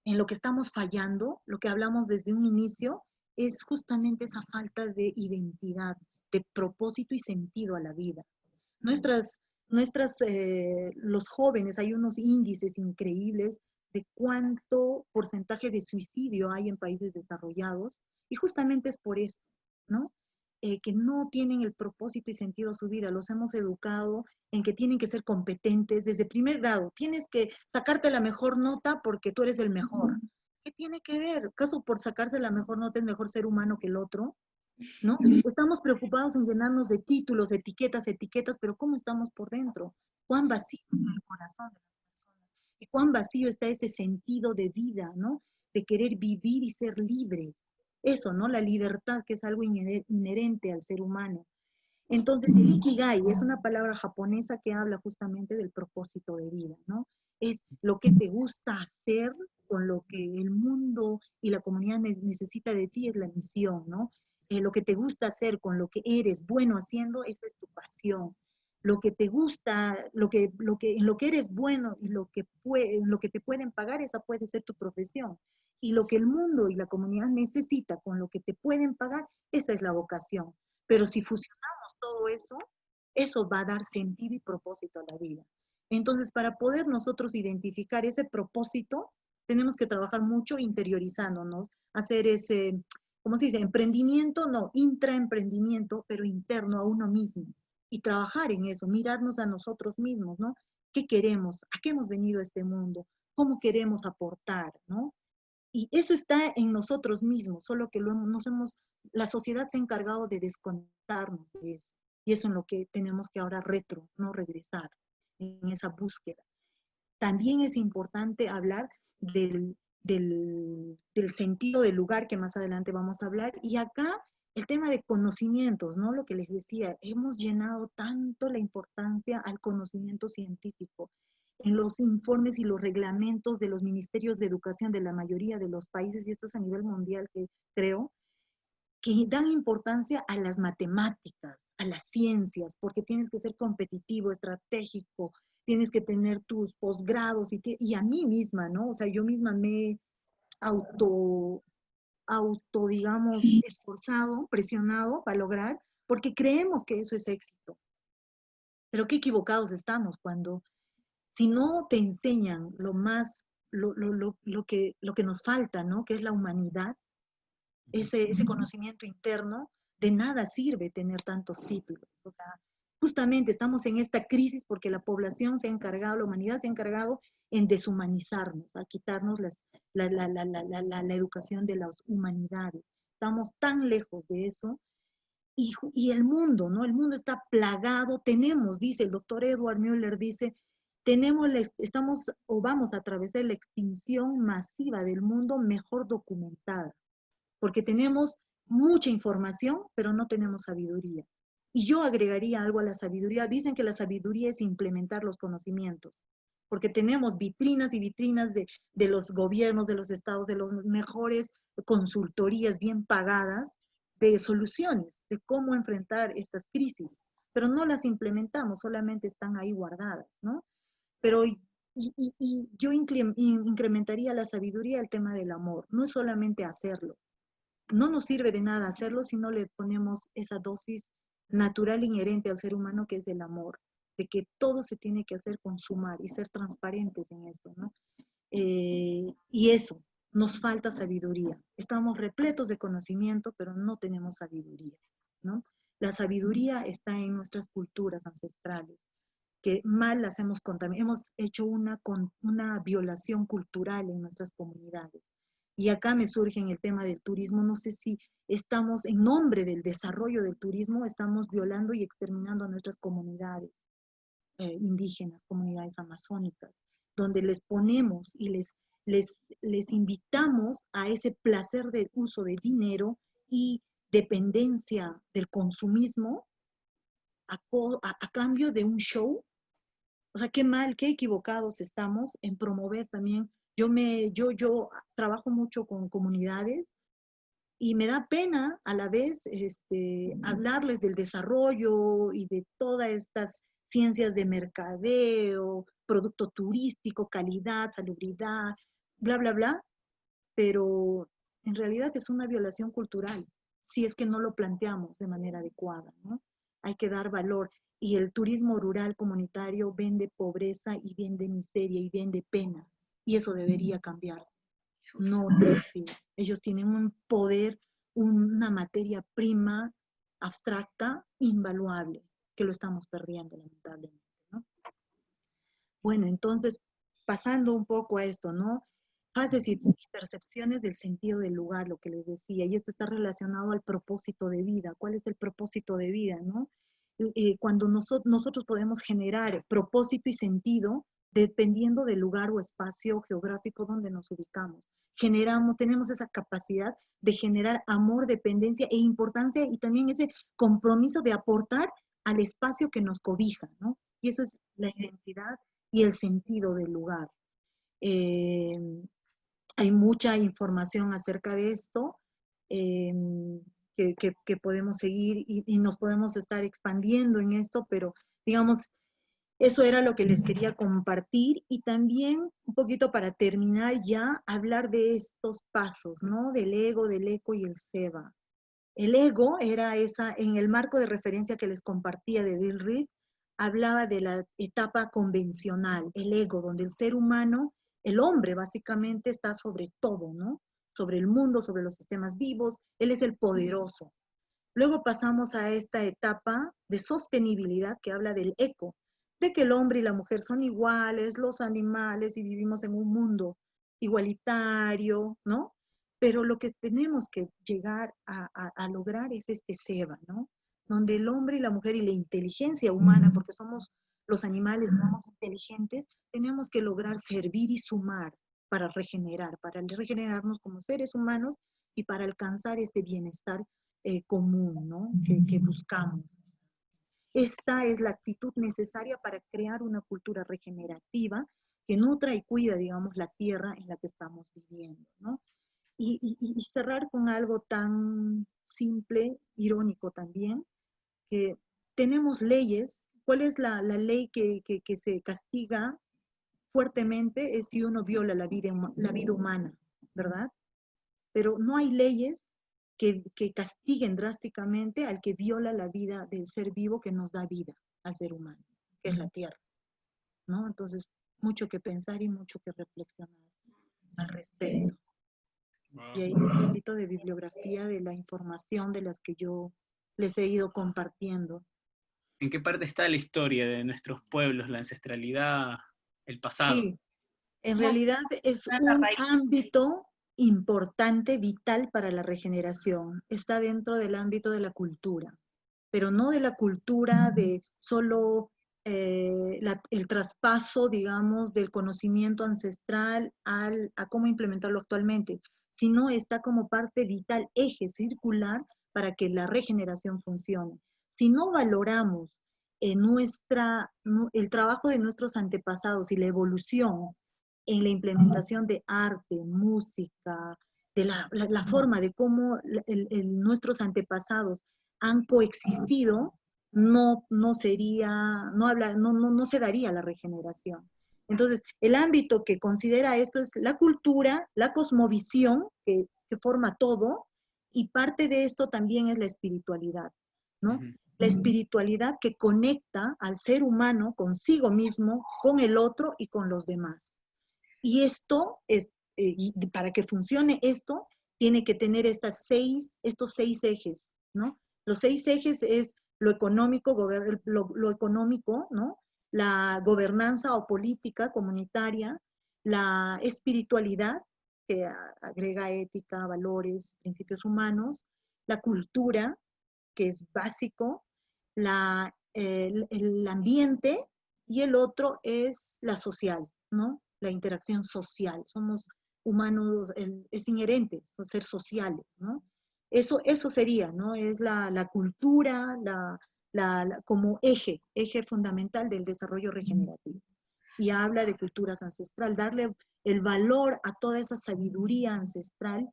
en lo que estamos fallando? Lo que hablamos desde un inicio es justamente esa falta de identidad, de propósito y sentido a la vida. Los jóvenes, hay unos índices increíbles de cuánto porcentaje de suicidio hay en países desarrollados, y justamente es por esto, ¿no? Que no tienen el propósito y sentido a su vida. Los hemos educado en que tienen que ser competentes desde primer grado. Tienes que sacarte la mejor nota porque tú eres el mejor. ¿Qué tiene que ver? ¿Acaso por sacarse la mejor nota es mejor ser humano que el otro? ¿No? Estamos preocupados en llenarnos de títulos, etiquetas, pero ¿cómo estamos por dentro? ¿Cuán vacío está el corazón de las personas? ¿Y cuán vacío está ese sentido de vida, ¿no? De querer vivir y ser libres. Eso, ¿no? La libertad, que es algo inherente al ser humano. Entonces, el Ikigai es una palabra japonesa que habla justamente del propósito de vida, ¿no? Es lo que te gusta hacer con lo que el mundo y la comunidad necesita de ti, es la misión, ¿no? Lo que te gusta hacer con lo que eres bueno haciendo, esa es tu pasión. Lo que te gusta, en lo que eres bueno y en lo que te pueden pagar, esa puede ser tu profesión. Y lo que el mundo y la comunidad necesita con lo que te pueden pagar, esa es la vocación. Pero si fusionamos todo eso, eso va a dar sentido y propósito a la vida. Entonces, para poder nosotros identificar ese propósito, tenemos que trabajar mucho interiorizándonos, hacer ese, ¿cómo se dice? Emprendimiento, no, intraemprendimiento, pero interno a uno mismo. Y trabajar en eso, mirarnos a nosotros mismos, ¿no? ¿Qué queremos? ¿A qué hemos venido a este mundo? ¿Cómo queremos aportar, ¿no? Y eso está en nosotros mismos, solo que la sociedad se ha encargado de desconectarnos de eso. Y eso es en lo que tenemos que ahora no regresar en esa búsqueda. También es importante hablar del sentido del lugar, que más adelante vamos a hablar. Y acá el tema de conocimientos, ¿no? Lo que les decía, hemos llenado tanto la importancia al conocimiento científico en los informes y los reglamentos de los ministerios de educación de la mayoría de los países, y esto es a nivel mundial, que creo, que dan importancia a las matemáticas, a las ciencias, porque tienes que ser competitivo, estratégico, tienes que tener tus posgrados, y a mí misma, ¿no? O sea, yo misma me he digamos, esforzado, presionado para lograr, porque creemos que eso es éxito. Pero qué equivocados estamos cuando, si no te enseñan lo que nos falta, ¿no? Que es la humanidad, ese conocimiento interno, de nada sirve tener tantos títulos. O sea, justamente estamos en esta crisis porque la población se ha encargado, la humanidad se ha encargado en deshumanizarnos, a quitarnos la educación de las humanidades. Estamos tan lejos de eso. Y el mundo, ¿no? El mundo está plagado, dice el doctor Edward Müller, dice, estamos o vamos a atravesar la extinción masiva del mundo mejor documentada, porque tenemos mucha información, pero no tenemos sabiduría. Y yo agregaría algo a la sabiduría. Dicen que la sabiduría es implementar los conocimientos, porque tenemos vitrinas y vitrinas de los gobiernos, de los estados, de las mejores consultorías bien pagadas, de soluciones, de cómo enfrentar estas crisis, pero no las implementamos, solamente están ahí guardadas, ¿no? Pero yo incrementaría la sabiduría el tema del amor, no es solamente hacerlo. No nos sirve de nada hacerlo si no le ponemos esa dosis natural inherente al ser humano, que es el amor, de que todo se tiene que hacer con sumar y ser transparentes en esto, ¿no? Y eso, nos falta sabiduría. Estamos repletos de conocimiento, pero no tenemos sabiduría, ¿no? La sabiduría está en nuestras culturas ancestrales, que mal las hemos contaminado, hemos hecho una violación cultural en nuestras comunidades. Y acá me surge en el tema del turismo, no sé si estamos, en nombre del desarrollo del turismo, estamos violando y exterminando a nuestras comunidades indígenas, comunidades amazónicas. donde les ponemos y les invitamos a ese placer del uso de dinero y dependencia del consumismo a cambio de un show. O sea, qué mal, qué equivocados estamos en promover también. Yo trabajo mucho con comunidades y me da pena a la vez hablarles del desarrollo y de todas estas ciencias de mercadeo, producto turístico, calidad, salubridad, bla, bla, bla, pero en realidad es una violación cultural, si es que no lo planteamos de manera adecuada, ¿no? Hay que dar valor. Y el turismo rural comunitario vende pobreza y vende miseria y vende pena. Y eso debería cambiar. No es así. Ellos tienen un poder, una materia prima abstracta, invaluable, que lo estamos perdiendo lamentablemente, ¿no? Bueno, entonces, pasando un poco a esto, ¿no? Fases y percepciones del sentido del lugar, lo que les decía, y esto está relacionado al propósito de vida. ¿Cuál es el propósito de vida, no? Cuando nosotros podemos generar propósito y sentido dependiendo del lugar o espacio geográfico donde nos ubicamos. Tenemos esa capacidad de generar amor, dependencia e importancia y también ese compromiso de aportar al espacio que nos cobija, ¿no? Y eso es la identidad y el sentido del lugar. Hay mucha información acerca de esto que podemos seguir y nos podemos estar expandiendo en esto, pero digamos, eso era lo que les quería compartir y también un poquito para terminar ya hablar de estos pasos, ¿no? Del ego, del eco y el seba. El ego era en el marco de referencia que les compartía de Bill Reed, hablaba de la etapa convencional, el ego, donde el ser humano, el hombre básicamente está sobre todo, ¿no? Sobre el mundo, sobre los sistemas vivos, él es el poderoso. Luego pasamos a esta etapa de sostenibilidad que habla del eco, de que el hombre y la mujer son iguales, los animales, y vivimos en un mundo igualitario, ¿no? Pero lo que tenemos que llegar a lograr es este seba, ¿no? Donde el hombre y la mujer y la inteligencia humana, porque somos los animales, somos inteligentes, tenemos que lograr servir y sumar para regenerarnos como seres humanos y para alcanzar este bienestar común, ¿no? Que buscamos. Esta es la actitud necesaria para crear una cultura regenerativa que nutra y cuida, digamos, la tierra en la que estamos viviendo, ¿no? Y cerrar con algo tan simple, irónico también, que tenemos leyes. ¿Cuál es la ley que se castiga fuertemente? Es si uno viola la vida humana, ¿verdad? Pero no hay leyes que castiguen drásticamente al que viola la vida del ser vivo que nos da vida al ser humano, que es la tierra, ¿no? Entonces, mucho que pensar y mucho que reflexionar al respecto. Y hay un poquito de bibliografía de la información de las que yo les he ido compartiendo. ¿En qué parte está la historia de nuestros pueblos, la ancestralidad, el pasado? Sí, en realidad es un ámbito importante, vital para la regeneración. Está dentro del ámbito de la cultura, pero no de la cultura de solo el traspaso, digamos, del conocimiento ancestral a cómo implementarlo actualmente, sino está como parte vital, eje circular para que la regeneración funcione. Si no valoramos el trabajo de nuestros antepasados y la evolución en la implementación de arte, música, de la forma de cómo nuestros antepasados han coexistido, no se daría la regeneración. Entonces, el ámbito que considera esto es la cultura, la cosmovisión, que forma todo, y parte de esto también es la espiritualidad, ¿no? La espiritualidad que conecta al ser humano consigo mismo, con el otro y con los demás. Y esto, y para que funcione esto, tiene que tener estos 6 ejes, ¿no? Los 6 ejes es lo económico, ¿no? La gobernanza o política comunitaria, la espiritualidad, que agrega ética, valores, principios humanos, la cultura, que es básico, el ambiente, y el otro es la social, ¿no? la interacción social. Somos humanos, es inherente ser sociales, ¿no? Eso sería, ¿no? Es la cultura, como eje fundamental del desarrollo regenerativo. Y habla de culturas ancestral, darle el valor a toda esa sabiduría ancestral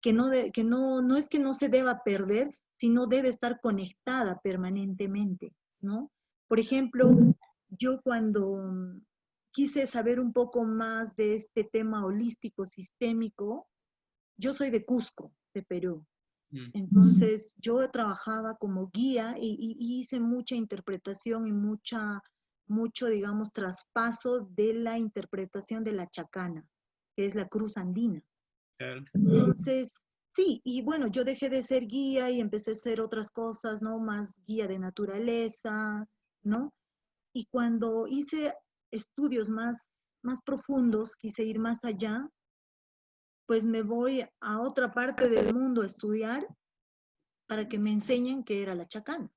que no es que no se deba perder, sino debe estar conectada permanentemente, ¿no? Por ejemplo, yo cuando quise saber un poco más de este tema holístico, sistémico, yo soy de Cusco, de Perú. Entonces, yo trabajaba como guía y hice mucha interpretación y mucho, digamos, traspaso de la interpretación de la chacana, que es la cruz andina. Claro. Entonces, sí, y bueno, yo dejé de ser guía y empecé a hacer otras cosas, ¿no? Más guía de naturaleza, ¿no? Y cuando hice estudios más profundos, quise ir más allá, pues me voy a otra parte del mundo a estudiar para que me enseñen qué era la chacana,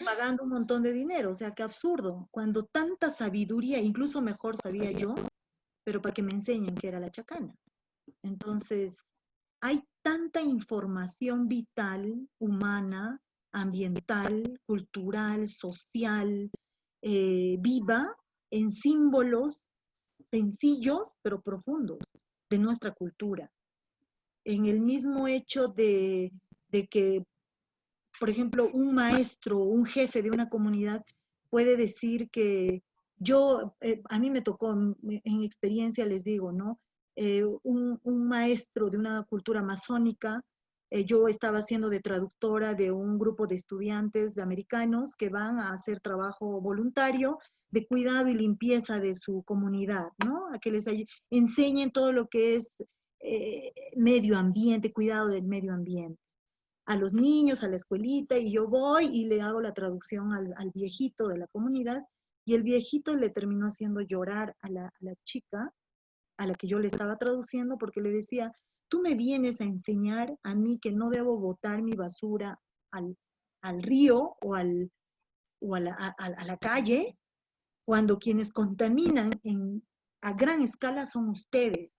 pagando un montón de dinero, o sea, qué absurdo, cuando tanta sabiduría, incluso mejor sabía yo, pero para que me enseñen qué era la chacana. Entonces, hay tanta información vital, humana, ambiental, cultural, social, viva, en símbolos sencillos pero profundos de nuestra cultura. En el mismo hecho de que, por ejemplo, un maestro, un jefe de una comunidad puede decir que a mí me tocó, en experiencia les digo, ¿no? Un maestro de una cultura masónica, yo estaba siendo de traductora de un grupo de estudiantes americanos que van a hacer trabajo voluntario de cuidado y limpieza de su comunidad, ¿no? A que les enseñen todo lo que es medio ambiente, cuidado del medio ambiente a los niños, a la escuelita, y yo voy y le hago la traducción al viejito de la comunidad, y el viejito le terminó haciendo llorar a la chica a la que yo le estaba traduciendo, porque le decía, tú me vienes a enseñar a mí que no debo botar mi basura al río o a la calle, cuando quienes contaminan a gran escala son ustedes.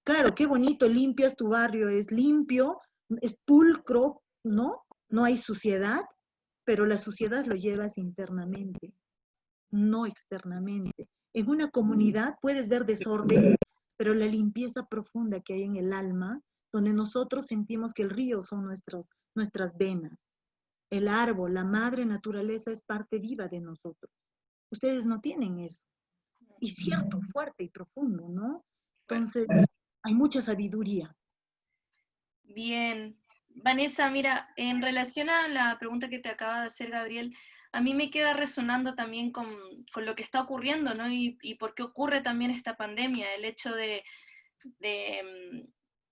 Claro, qué bonito, limpias tu barrio, es limpio, es pulcro, ¿no? No hay suciedad, pero la suciedad lo llevas internamente, no externamente. En una comunidad puedes ver desorden, pero la limpieza profunda que hay en el alma, donde nosotros sentimos que el río son nuestras venas. El árbol, la madre naturaleza es parte viva de nosotros. Ustedes no tienen eso. Y cierto, fuerte y profundo, ¿no? Entonces, hay mucha sabiduría. Bien. Vanessa, mira, en relación a la pregunta que te acaba de hacer Gabriel, a mí me queda resonando también con lo que está ocurriendo, ¿no? Y por qué ocurre también esta pandemia, el hecho de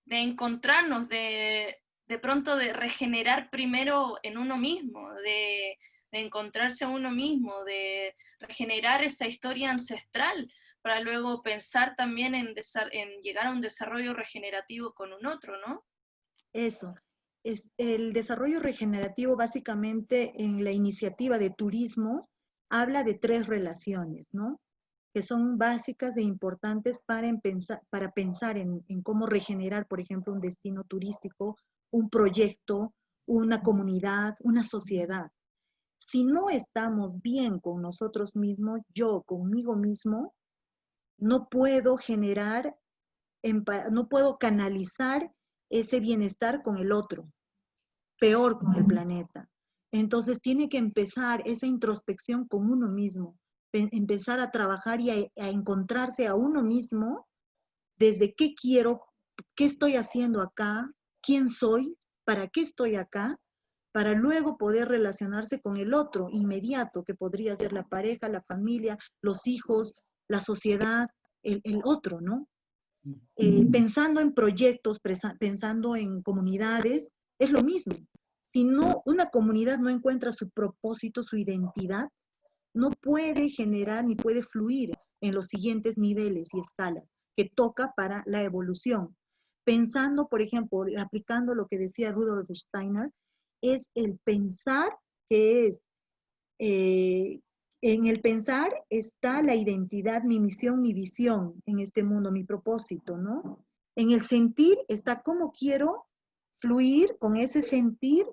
encontrarnos, de pronto de regenerar primero en uno mismo, de encontrarse a uno mismo, de regenerar esa historia ancestral, para luego pensar también en llegar a un desarrollo regenerativo con un otro, ¿no? Eso. Es el desarrollo regenerativo básicamente en la iniciativa de turismo habla de 3 relaciones, ¿no? Que son básicas e importantes para pensar en cómo regenerar, por ejemplo, un destino turístico, un proyecto, una comunidad, una sociedad. Si no estamos bien con nosotros mismos, yo conmigo mismo, no puedo no puedo canalizar ese bienestar con el otro, peor con el planeta. Entonces tiene que empezar esa introspección con uno mismo, empezar a trabajar y a encontrarse a uno mismo desde qué quiero, qué estoy haciendo acá, quién soy, para qué estoy acá, para luego poder relacionarse con el otro inmediato, que podría ser la pareja, la familia, los hijos, la sociedad, el otro, ¿no? Pensando en proyectos, pensando en comunidades, es lo mismo. Si no, una comunidad no encuentra su propósito, su identidad, no puede generar ni puede fluir en los siguientes niveles y escalas que toca para la evolución. Pensando, por ejemplo, aplicando lo que decía Rudolf Steiner, es el pensar que es En el pensar está la identidad, mi misión, mi visión en este mundo, mi propósito, ¿no? En el sentir está cómo quiero fluir con ese sentir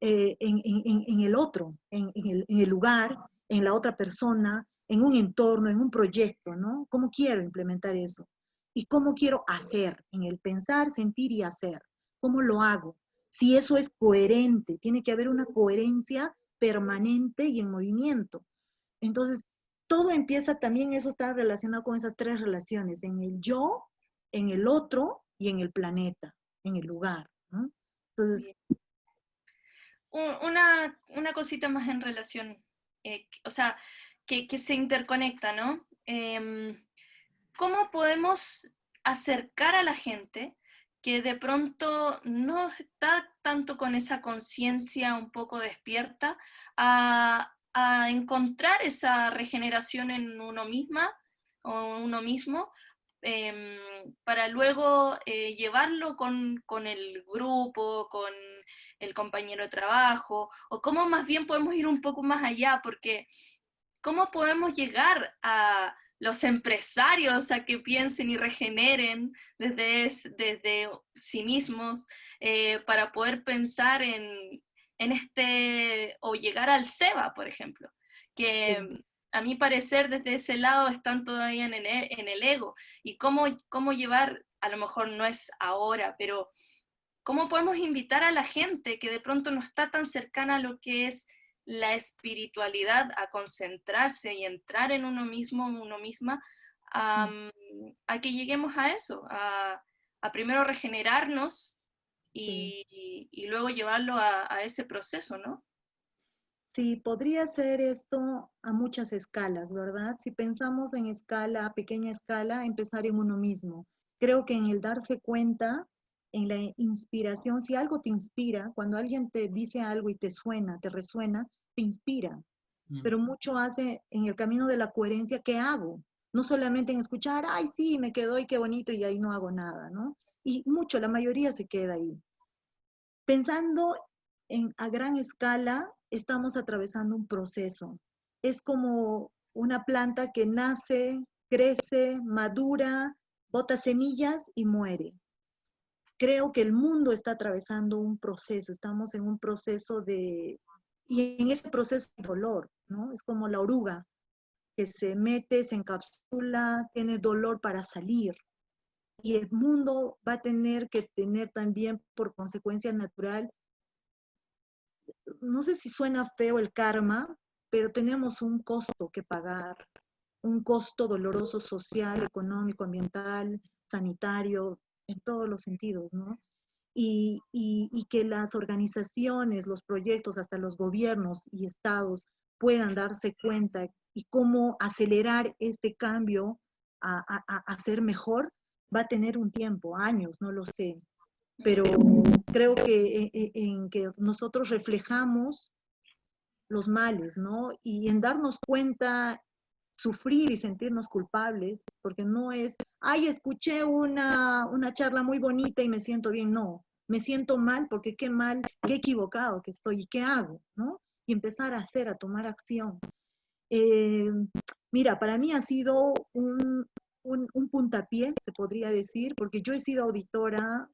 en el otro, en el lugar, en la otra persona, en un entorno, en un proyecto, ¿no? ¿Cómo quiero implementar eso? Y cómo quiero hacer, en el pensar, sentir y hacer. ¿Cómo lo hago? Si eso es coherente, tiene que haber una coherencia permanente y en movimiento. Entonces, todo empieza también, eso está relacionado con esas tres relaciones, en el yo, en el otro y en el planeta, en el lugar, ¿no? Entonces, una cosita más en relación, o sea, que se interconecta, ¿no? ¿Cómo podemos acercar a la gente que de pronto no está tanto con esa conciencia un poco despierta a encontrar esa regeneración en uno misma o uno mismo, para luego llevarlo con el grupo, con el compañero de trabajo, o cómo más bien podemos ir un poco más allá, porque cómo podemos llegar a los empresarios a que piensen y regeneren desde sí mismos, para poder pensar en o llegar al SEBA, por ejemplo, que sí. a mi parecer desde ese lado están todavía en el ego, y cómo llevar, a lo mejor no es ahora, pero cómo podemos invitar a la gente que de pronto no está tan cercana a lo que es la espiritualidad, a concentrarse y entrar en uno mismo, en uno misma, a que lleguemos a eso, a primero regenerarnos Sí. y luego llevarlo a ese proceso, ¿no? Sí, podría ser esto a muchas escalas, ¿verdad? Si pensamos en escala, a pequeña escala, empezar en uno mismo. Creo que en el darse cuenta, en la inspiración, si algo te inspira, cuando alguien te dice algo y te suena, te resuena, te inspira. Pero mucho hace en el camino de la coherencia, ¿qué hago? No solamente en escuchar, ay, sí, me quedó y qué bonito y ahí no hago nada, ¿no? Y mucho, la mayoría se queda ahí. Pensando a gran escala, estamos atravesando un proceso. Es como una planta que nace, crece, madura, bota semillas y muere. Creo que el mundo está atravesando un proceso, estamos en un proceso y en ese proceso hay dolor, ¿no? Es como la oruga que se mete, se encapsula, tiene dolor para salir. Y el mundo va a tener que tener también por consecuencia natural, no sé si suena feo el karma, pero tenemos un costo que pagar, un costo doloroso social, económico, ambiental, sanitario, en todos los sentidos, ¿no? Y que las organizaciones, los proyectos, hasta los gobiernos y estados puedan darse cuenta y cómo acelerar este cambio a ser mejor, va a tener un tiempo, años, no lo sé, pero creo que en que nosotros reflejamos los males, ¿no? Y en darnos cuenta, sufrir y sentirnos culpables, porque no es, ay, escuché una charla muy bonita y me siento bien, no, me siento mal porque qué mal, qué equivocado que estoy y qué hago, ¿no? Y empezar a hacer, a tomar acción. Eh, Mira, para mí ha sido un puntapié, se podría decir, porque yo he sido auditora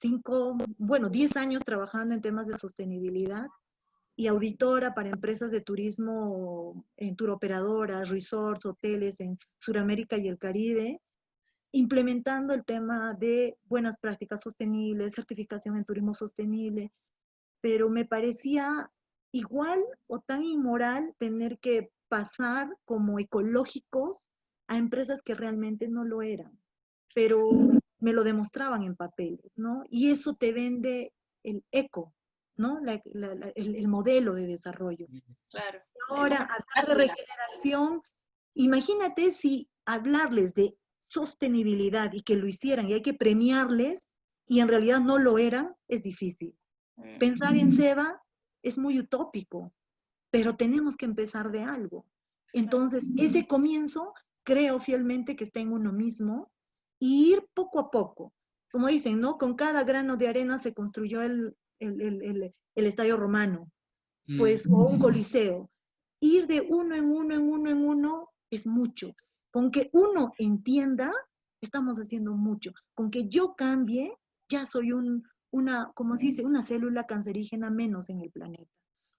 10 años trabajando en temas de sostenibilidad y auditora para empresas de turismo, en turoperadoras, resorts, hoteles en Sudamérica y el Caribe, implementando el tema de buenas prácticas sostenibles, certificación en turismo sostenible, pero me parecía igual o tan inmoral tener que pasar como ecológicos a empresas que realmente no lo eran, pero me lo demostraban en papeles, ¿no? Y eso te vende el eco, ¿no? El modelo de desarrollo. Claro. Ahora, hablar de regeneración, imagínate si hablarles de sostenibilidad y que lo hicieran y hay que premiarles y en realidad no lo eran, es difícil. Pensar en SEBA es muy utópico, pero tenemos que empezar de algo. Entonces, ese comienzo creo fielmente que está en uno mismo y ir poco a poco. Como dicen, ¿no? Con cada grano de arena se construyó el estadio romano, pues, o un coliseo. ir de uno en uno, en uno, en uno, es mucho. Con que uno entienda, estamos haciendo mucho. Con que yo cambie, ya soy como se dice, una célula cancerígena menos en el planeta.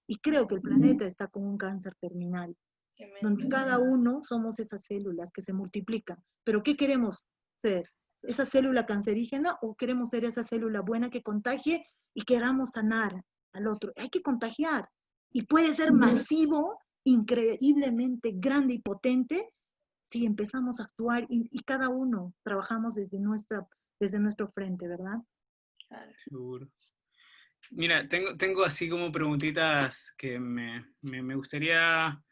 Y creo que el planeta está con un cáncer terminal, donde cada uno somos esas células que se multiplican. Pero ¿qué queremos ser? ¿Esa célula cancerígena o queremos ser esa célula buena que contagie y queramos sanar al otro? Hay que contagiar. Y puede ser masivo, increíblemente grande y potente, si empezamos a actuar y cada uno trabajamos desde nuestro frente, ¿verdad? Claro. Seguro. Mira, tengo así como preguntitas que me gustaría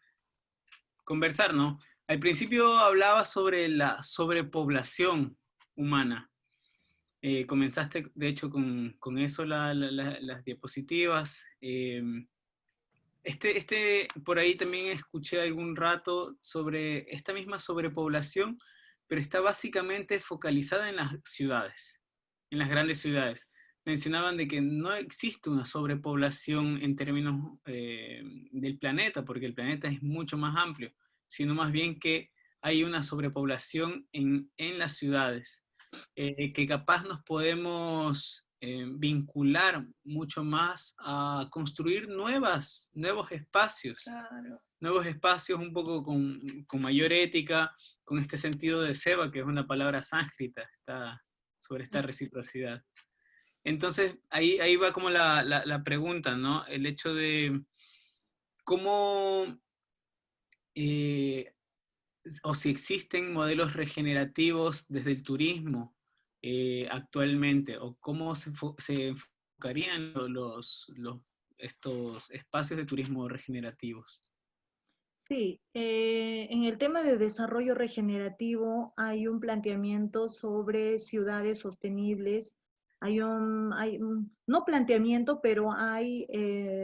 conversar, ¿no? Al principio hablaba sobre la sobrepoblación humana. Comenzaste, de hecho, con eso las diapositivas. Por ahí también escuché algún rato sobre esta misma sobrepoblación, pero está básicamente focalizada en las ciudades, en las grandes ciudades. Mencionaban de que no existe una sobrepoblación en términos del planeta, porque el planeta es mucho más amplio, sino más bien que hay una sobrepoblación en las ciudades, que capaz nos podemos vincular mucho más a construir nuevos espacios. Claro. Nuevos espacios un poco con mayor ética, con este sentido de seva, que es una palabra sánscrita, sobre esta reciprocidad. Entonces, ahí va como la pregunta, ¿no? El hecho de cómo, o si existen modelos regenerativos desde el turismo actualmente, o cómo se enfocarían estos espacios de turismo regenerativos. Sí, en el tema de desarrollo regenerativo hay un planteamiento sobre ciudades sostenibles. No planteamiento, pero hay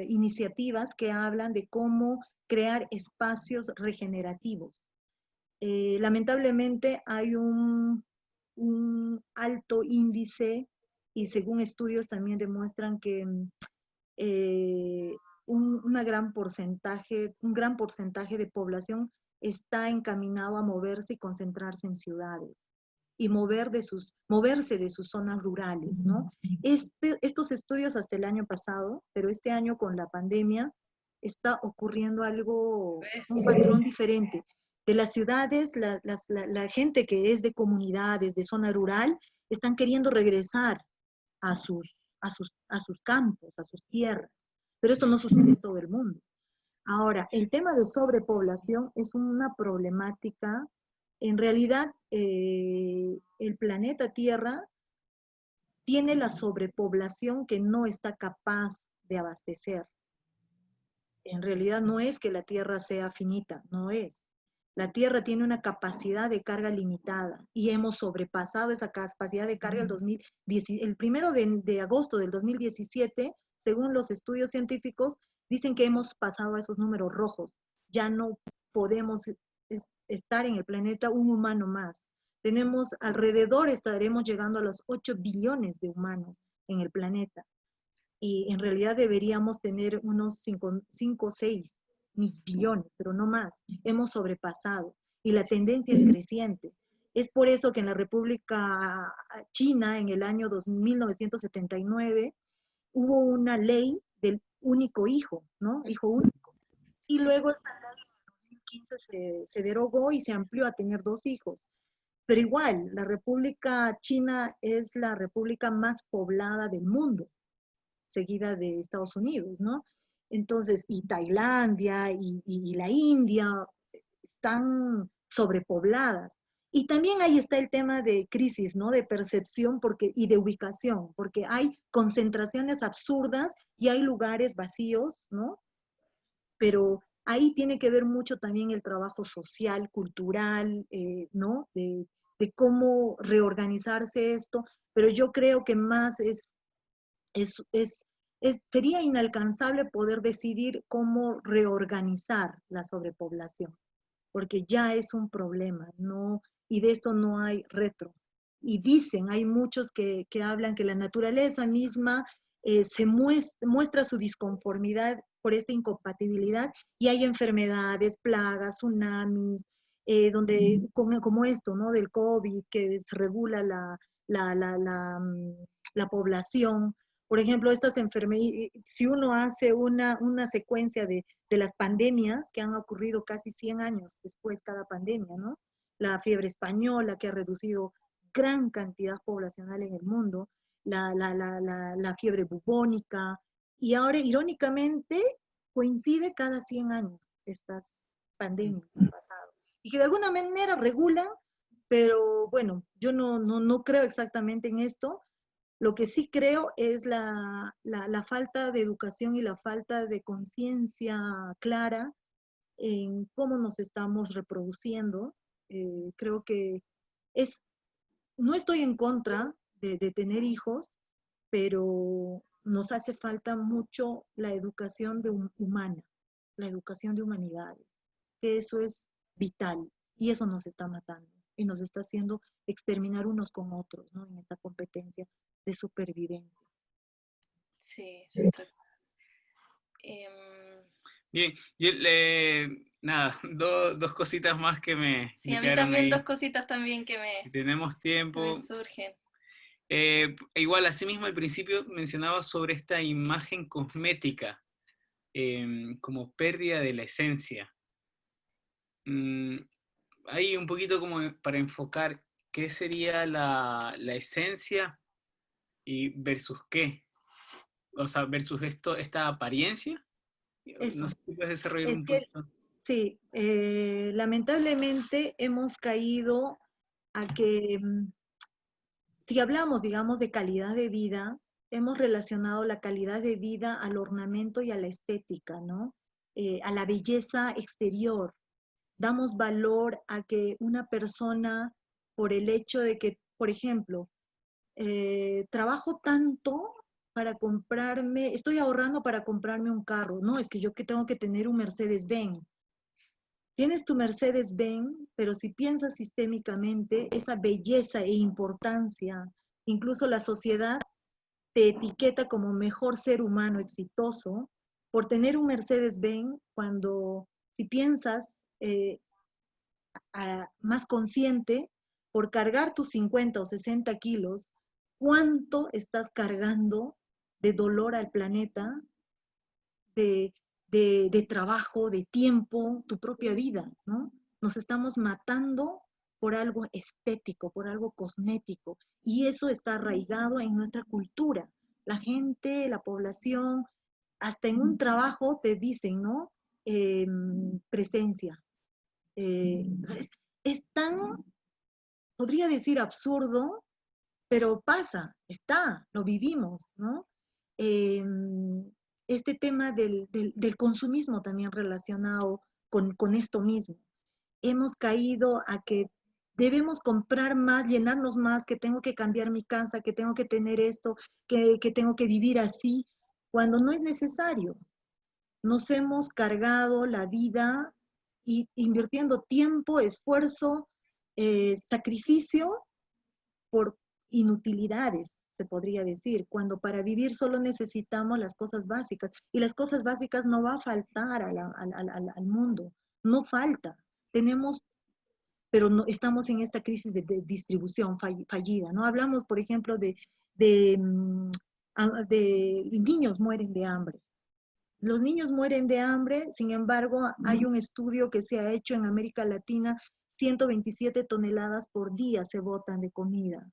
iniciativas que hablan de cómo crear espacios regenerativos. Lamentablemente hay un alto índice y según estudios también demuestran que un gran porcentaje de población está encaminado a moverse y concentrarse en ciudades y moverse de sus zonas rurales, ¿no? Estos estudios hasta el año pasado, pero este año con la pandemia está ocurriendo un patrón diferente. De las ciudades, la gente que es de comunidades, de zona rural, están queriendo regresar a sus campos, a sus tierras. Pero esto no sucede en todo el mundo. Ahora, el tema de sobrepoblación es una problemática. En realidad, el planeta Tierra tiene la sobrepoblación que no está capaz de abastecer. En realidad no es que la Tierra sea finita, no es. La Tierra tiene una capacidad de carga limitada y hemos sobrepasado esa capacidad de carga el 1 de agosto del 2017, según los estudios científicos, dicen que hemos pasado a esos números rojos. Ya no podemos estar en el planeta un humano más. Estaremos llegando a los 8 billones de humanos en el planeta. Y en realidad deberíamos tener unos 5 o 6 billones, pero no más. Hemos sobrepasado y la tendencia es creciente. Es por eso que en la República China, en el año 1979, hubo una ley del único hijo, ¿no? Hijo único. Y luego esta ley en 2015 se derogó y se amplió a tener 2 hijos. Pero igual, la República China es la república más poblada del mundo, seguida de Estados Unidos, ¿no? Entonces, y Tailandia y la India están sobrepobladas. Y también ahí está el tema de crisis, ¿no? De percepción y de ubicación, porque hay concentraciones absurdas y hay lugares vacíos, ¿no? Pero ahí tiene que ver mucho también el trabajo social, cultural, ¿no? De cómo reorganizarse esto, pero yo creo que más sería inalcanzable poder decidir cómo reorganizar la sobrepoblación, porque ya es un problema, ¿no? Y de esto no hay retro. Y hay muchos que hablan que la naturaleza misma muestra su disconformidad por esta incompatibilidad, y hay enfermedades, plagas, tsunamis, como esto, ¿no? Del COVID, que se regula la población. Por ejemplo, estas enfermedades, si uno hace una secuencia de las pandemias que han ocurrido casi 100 años después cada pandemia, ¿no? La fiebre española, que ha reducido gran cantidad poblacional en el mundo, la fiebre bubónica, y ahora, irónicamente, coincide cada 100 años estas pandemias que han pasado, y que de alguna manera regulan, pero bueno, yo no creo exactamente en esto. Lo que sí creo es la falta de educación y la falta de conciencia clara en cómo nos estamos reproduciendo. Creo que no estoy en contra de tener hijos, pero nos hace falta mucho la educación humana, la educación de humanidades, que eso es vital, y eso nos está matando, y nos está haciendo exterminar unos con otros, ¿no? En esta competencia de supervivencia. Sí, sí, Bien, nada, dos cositas más que me sí, a mí quedaron también ahí. dos cositas también Si tenemos que tiempo. me surgen. Igual, asimismo, al principio mencionaba sobre esta imagen cosmética como pérdida de la esencia. Ahí un poquito como para enfocar qué sería la esencia y versus qué. O sea, versus esta apariencia. Eso, No sé si puedes desarrollar es un que poquito. sí, lamentablemente hemos caído a que, si hablamos, digamos, de calidad de vida, hemos relacionado la calidad de vida al ornamento y a la estética, ¿no? A la belleza exterior. Damos valor a que una persona, por el hecho de que, por ejemplo, trabajo tanto para comprarme, estoy ahorrando para comprarme un carro. No, es que yo que tengo que tener un Mercedes-Benz. Tienes tu Mercedes-Benz, pero si piensas sistémicamente, esa belleza e importancia, incluso la sociedad te etiqueta como mejor ser humano exitoso por tener un Mercedes-Benz, cuando si piensas más consciente, por cargar tus 50 o 60 kilos, ¿cuánto estás cargando de dolor al planeta, de trabajo, de tiempo, tu propia vida, ¿no? Nos estamos matando por algo estético, por algo cosmético, y eso está arraigado en nuestra cultura. La gente, la población, hasta en un trabajo te dicen, ¿no? Presencia. Es tan, podría decir, absurdo, pero pasa, lo vivimos, ¿no? Este tema del consumismo también relacionado con esto mismo. Hemos caído a que debemos comprar más, llenarnos más, que tengo que cambiar mi casa, que tengo que tener esto, que tengo que vivir así, cuando no es necesario. Nos hemos cargado la vida invirtiendo tiempo, esfuerzo, sacrificio por inutilidades, se podría decir, cuando para vivir solo necesitamos las cosas básicas, y las cosas básicas no va a faltar al mundo, no falta. Tenemos, pero no, estamos en esta crisis de distribución fallida, ¿no? Hablamos, por ejemplo, de niños mueren de hambre. Los niños mueren de hambre, sin embargo, hay un estudio que se ha hecho en América Latina, 127 toneladas por día se botan de comida.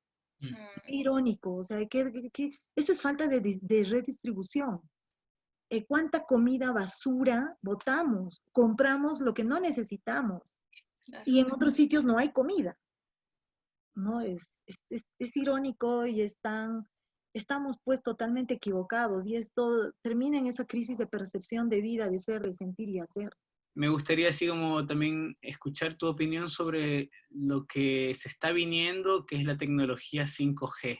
Irónico, o sea, esa es falta de redistribución. ¿Cuánta comida basura botamos? Compramos lo que no necesitamos, y en otros sitios no hay comida, ¿no? Es irónico, y estamos pues totalmente equivocados, y esto termina en esa crisis de percepción de vida, de ser, de sentir y hacer. Me gustaría así como también escuchar tu opinión sobre lo que se está viniendo, que es la tecnología 5G.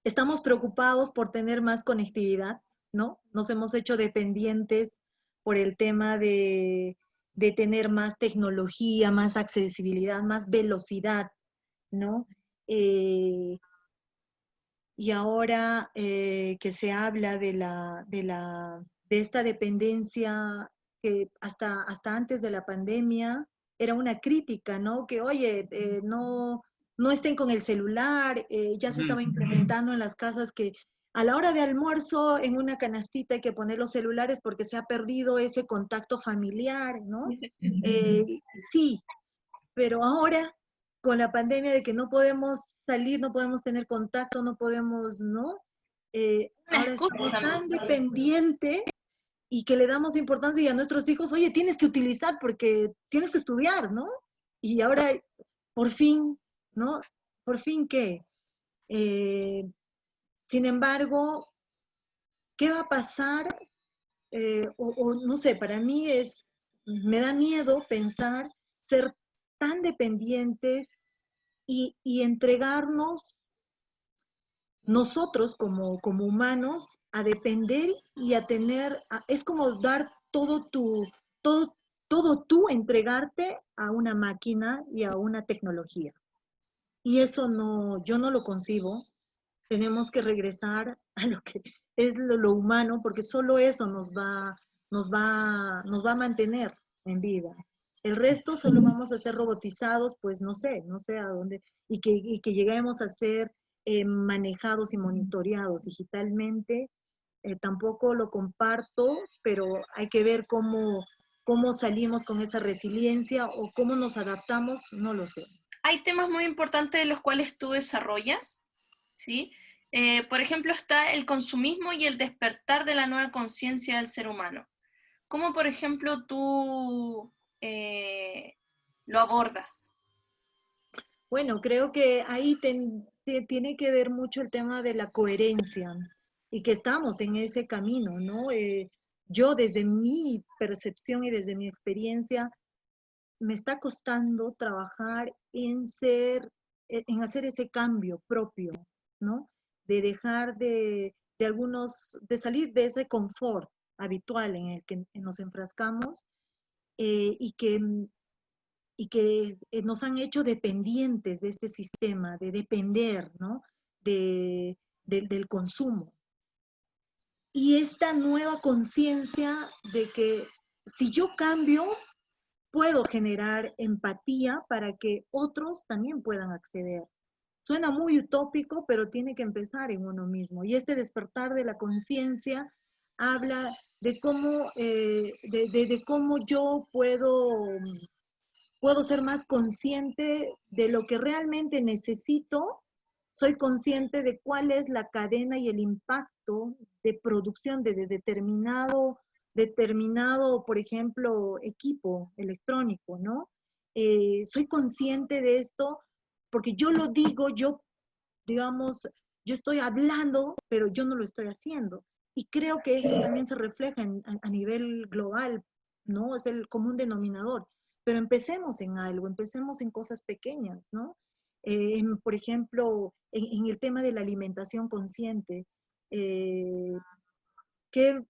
Estamos preocupados por tener más conectividad, ¿no? Nos hemos hecho dependientes por el tema de tener más tecnología, más accesibilidad, más velocidad, ¿no? Y ahora que se habla de la de esta dependencia que hasta antes de la pandemia era una crítica, ¿no? Que, oye, no estén con el celular, ya se estaba implementando en las casas que a la hora de almuerzo en una canastita hay que poner los celulares porque se ha perdido ese contacto familiar, ¿no? Sí, pero ahora con la pandemia de que no podemos salir, no podemos tener contacto, no podemos, ¿no? Ahora estamos tan dependientes y que le damos importancia a nuestros hijos, oye, tienes que utilizar porque tienes que estudiar, ¿no? Y ahora, por fin, ¿no? Por fin, ¿qué? Sin embargo, ¿qué va a pasar? O no sé, para mí me da miedo pensar ser tan dependientes y entregarnos nosotros como humanos a depender y a tener, es como dar todo tú, entregarte a una máquina y a una tecnología. Y eso no, yo no lo concibo. Tenemos que regresar a lo que es lo humano, porque solo eso nos va a mantener en vida. El resto solo vamos a ser robotizados, pues no sé a dónde, y que lleguemos a ser manejados y monitoreados digitalmente. Tampoco lo comparto, pero hay que ver cómo salimos con esa resiliencia o cómo nos adaptamos, no lo sé. Hay temas muy importantes de los cuales tú desarrollas, ¿sí? Por ejemplo, está el consumismo y el despertar de la nueva conciencia del ser humano. ¿Cómo, por ejemplo, tú lo abordas? Bueno, creo que ahí tiene que ver mucho el tema de la coherencia y que estamos en ese camino, ¿no? Yo desde mi percepción y desde mi experiencia, me está costando trabajar en hacer ese cambio propio, ¿no? De dejar de salir de ese confort habitual en el que nos enfrascamos y que nos han hecho dependientes de este sistema, de depender, ¿no? Del consumo. Y esta nueva conciencia de que si yo cambio, puedo generar empatía para que otros también puedan acceder. Suena muy utópico, pero tiene que empezar en uno mismo. Y este despertar de la conciencia habla de cómo, de cómo yo puedo ser más consciente de lo que realmente necesito. Soy consciente de cuál es la cadena y el impacto de producción de determinado, por ejemplo, equipo electrónico, ¿no? Soy consciente de esto porque yo lo digo, digamos, yo estoy hablando, pero yo no lo estoy haciendo. Y creo que eso también se refleja a nivel global, ¿no? Es el común denominador. Pero empecemos en algo, empecemos en cosas pequeñas, ¿no? Por ejemplo, en el tema de la alimentación consciente, qué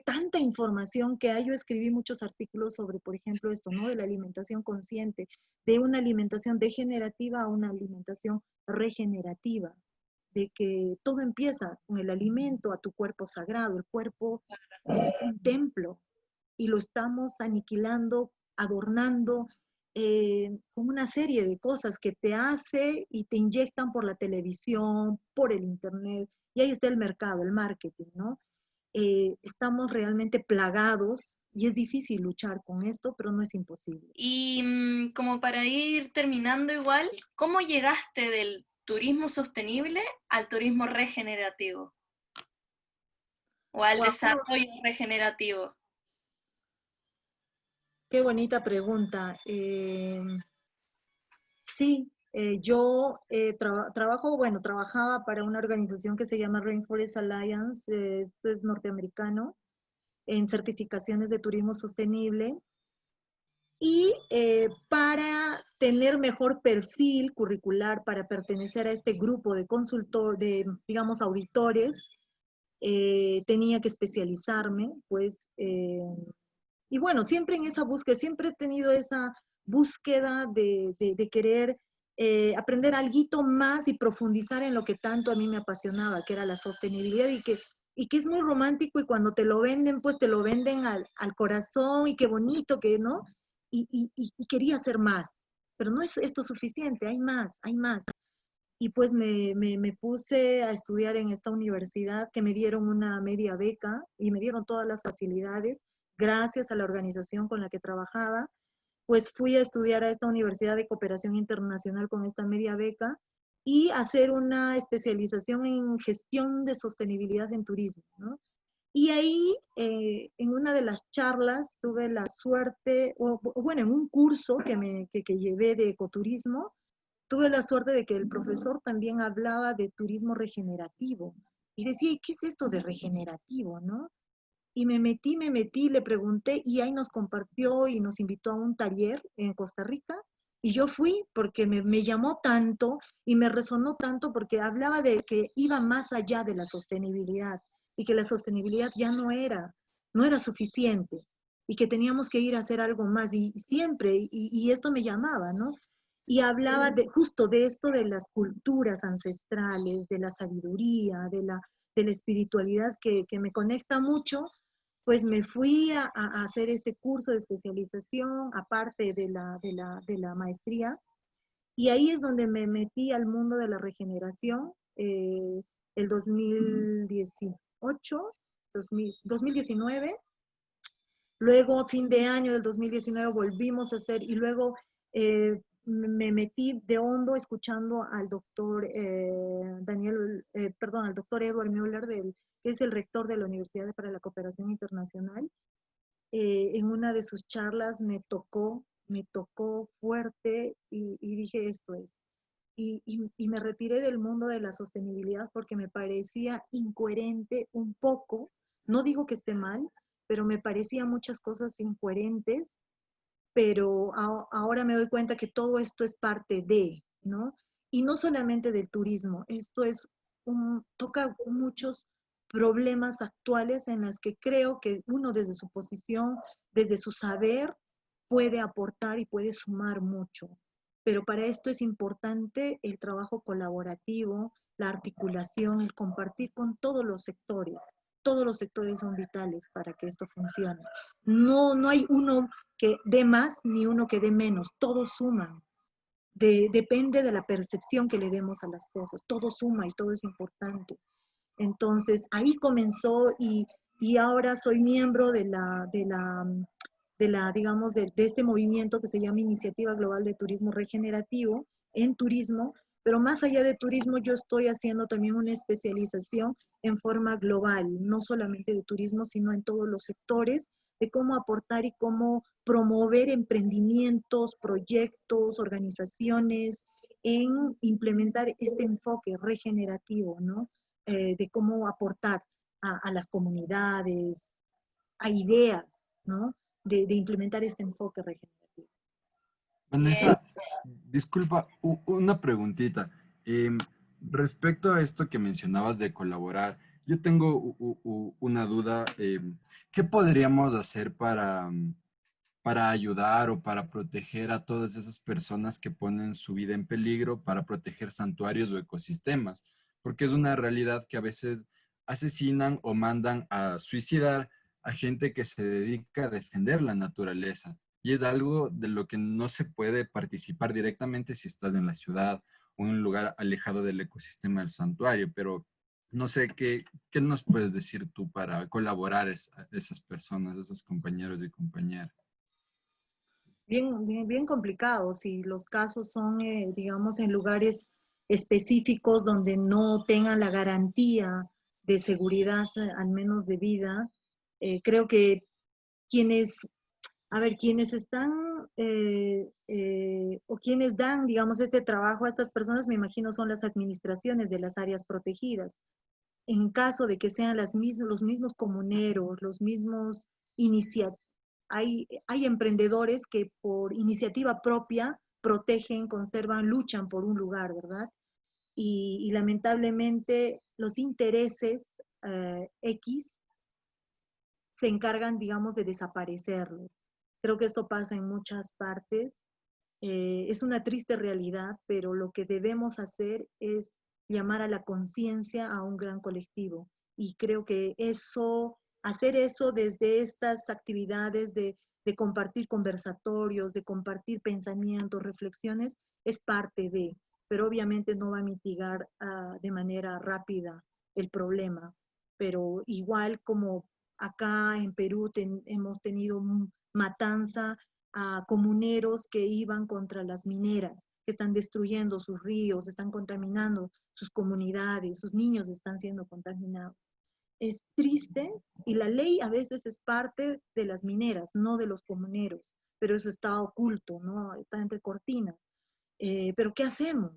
tanta información que hay. Yo escribí muchos artículos sobre, por ejemplo, esto, ¿no? De la alimentación consciente, de una alimentación degenerativa a una alimentación regenerativa, de que todo empieza con el alimento a tu cuerpo sagrado. El cuerpo es un templo y lo estamos aniquilando, adornando, con una serie de cosas que te hace y te inyectan por la televisión, por el internet, y ahí está el mercado, el marketing, ¿no? Estamos realmente plagados y es difícil luchar con esto, pero no es imposible. Y como para ir terminando igual, ¿cómo llegaste del turismo sostenible al turismo regenerativo? ¿O al desarrollo regenerativo? Qué bonita pregunta. Sí, yo trabajaba para una organización que se llama Rainforest Alliance, esto es norteamericano, en certificaciones de turismo sostenible. Y para tener mejor perfil curricular, para pertenecer a este grupo de digamos, auditores, tenía que especializarme, pues, y bueno, siempre en esa búsqueda, siempre he tenido esa búsqueda de querer aprender algo más y profundizar en lo que tanto a mí me apasionaba, que era la sostenibilidad, y que y que es muy romántico y cuando te lo venden, pues te lo venden al corazón y qué bonito, que no, y quería hacer más, pero no es esto suficiente, hay más, hay más. Y pues me puse a estudiar en esta universidad que me dieron una media beca y me dieron todas las facilidades gracias a la organización con la que trabajaba. Pues fui a estudiar a esta Universidad de Cooperación Internacional con esta media beca y hacer una especialización en gestión de sostenibilidad en turismo, ¿no? Y ahí, en una de las charlas, tuve la suerte, o bueno, en un curso que llevé de ecoturismo, tuve la suerte de que el profesor también hablaba de turismo regenerativo. Y decía, ¿y qué es esto de regenerativo, no? Y me metí, le pregunté y ahí nos compartió y nos invitó a un taller en Costa Rica. Y yo fui porque me llamó tanto y me resonó tanto porque hablaba de que iba más allá de la sostenibilidad y que la sostenibilidad ya no era suficiente y que teníamos que ir a hacer algo más y siempre, y esto me llamaba, ¿no? Y hablaba de, justo de esto de las culturas ancestrales, de la sabiduría, de la espiritualidad que me conecta mucho. Pues me fui a hacer este curso de especialización, aparte de la maestría, y ahí es donde me metí al mundo de la regeneración, el 2018, 2019. Luego, a fin de año del 2019, volvimos a hacer, y luego me metí de hondo escuchando al doctor al doctor Edward Müller, que es el rector de la Universidad para la Cooperación Internacional. En una de sus charlas me tocó fuerte y dije, esto es. Y me retiré del mundo de la sostenibilidad porque me parecía incoherente un poco, no digo que esté mal, pero me parecían muchas cosas incoherentes, pero ahora me doy cuenta que todo esto es parte de, ¿no? Y no solamente del turismo, esto toca muchos problemas actuales en los que creo que uno desde su posición, desde su saber, puede aportar y puede sumar mucho. Pero para esto es importante el trabajo colaborativo, la articulación, el compartir con todos los sectores. Todos los sectores son vitales para que esto funcione. No hay uno que dé más ni uno que dé menos, todos suman. Depende de la percepción que le demos a las cosas, todo suma y todo es importante. Entonces ahí comenzó y ahora soy miembro digamos, de este movimiento que se llama Iniciativa Global de Turismo Regenerativo en turismo, pero más allá de turismo yo estoy haciendo también una especialización en forma global, no solamente de turismo, sino en todos los sectores, de cómo aportar y cómo promover emprendimientos, proyectos, organizaciones en implementar este enfoque regenerativo, ¿no? De cómo aportar a las comunidades, a ideas, ¿no? De implementar este enfoque regenerativo. Vanessa, disculpa, una preguntita. Respecto a esto que mencionabas de colaborar, yo tengo una duda. ¿Qué podríamos hacer para ayudar o para proteger a todas esas personas que ponen su vida en peligro para proteger santuarios o ecosistemas? Porque es una realidad que a veces asesinan o mandan a suicidar a gente que se dedica a defender la naturaleza. Y es algo de lo que no se puede participar directamente si estás en la ciudad o en un lugar alejado del ecosistema del santuario, pero no sé qué nos puedes decir tú para colaborar a esas personas, a esos compañeros y compañeras. Bien complicados y los casos son, digamos, en lugares específicos donde no tengan la garantía de seguridad, al menos de vida. Creo que quienes, quienes están o quienes dan, digamos, este trabajo a estas personas, me imagino, son las administraciones de las áreas protegidas. En caso de que sean los mismos comuneros, los mismos iniciativos, hay emprendedores que por iniciativa propia protegen, conservan, luchan por un lugar, ¿verdad? Y lamentablemente los intereses X se encargan, digamos, de desaparecerlos. Creo que esto pasa en muchas partes. Es una triste realidad, pero lo que debemos hacer es llamar a la conciencia a un gran colectivo Y creo que hacer eso desde estas actividades de compartir conversatorios, de compartir pensamientos, reflexiones, es parte de, pero obviamente no va a mitigar de manera rápida el problema. Pero igual como acá en Perú hemos tenido matanza a comuneros que iban contra las mineras, que están destruyendo sus ríos, están contaminando sus comunidades, sus niños están siendo contaminados. Es triste y la ley a veces es parte de las mineras, no de los comuneros, pero eso está oculto, ¿no? Está entre cortinas. Pero ¿qué hacemos?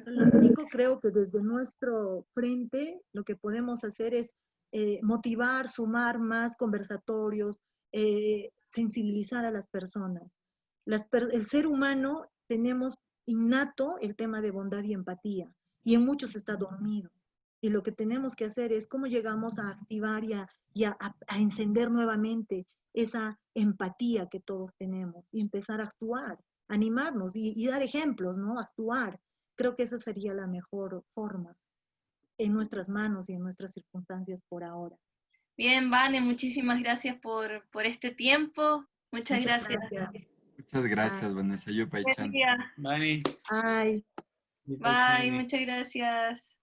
Lo único creo que desde nuestro frente lo que podemos hacer es motivar, sumar más conversatorios, sensibilizar a las personas. El ser humano tenemos innato el tema de bondad y empatía, y en muchos está dormido. Y lo que tenemos que hacer es cómo llegamos a activar y a encender nuevamente esa empatía que todos tenemos y empezar a actuar, animarnos y dar ejemplos, ¿no? Actuar. Creo que esa sería la mejor forma en nuestras manos y en nuestras circunstancias por ahora. Bien, Vane, muchísimas gracias por este tiempo. Muchas gracias. Muchas gracias, Vanessa. Buen día. Bye. Ay. Bye, muchas gracias.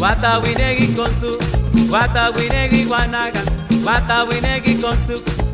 Wata winegi konsu, wata winegi wanaga, wata winegi konsu.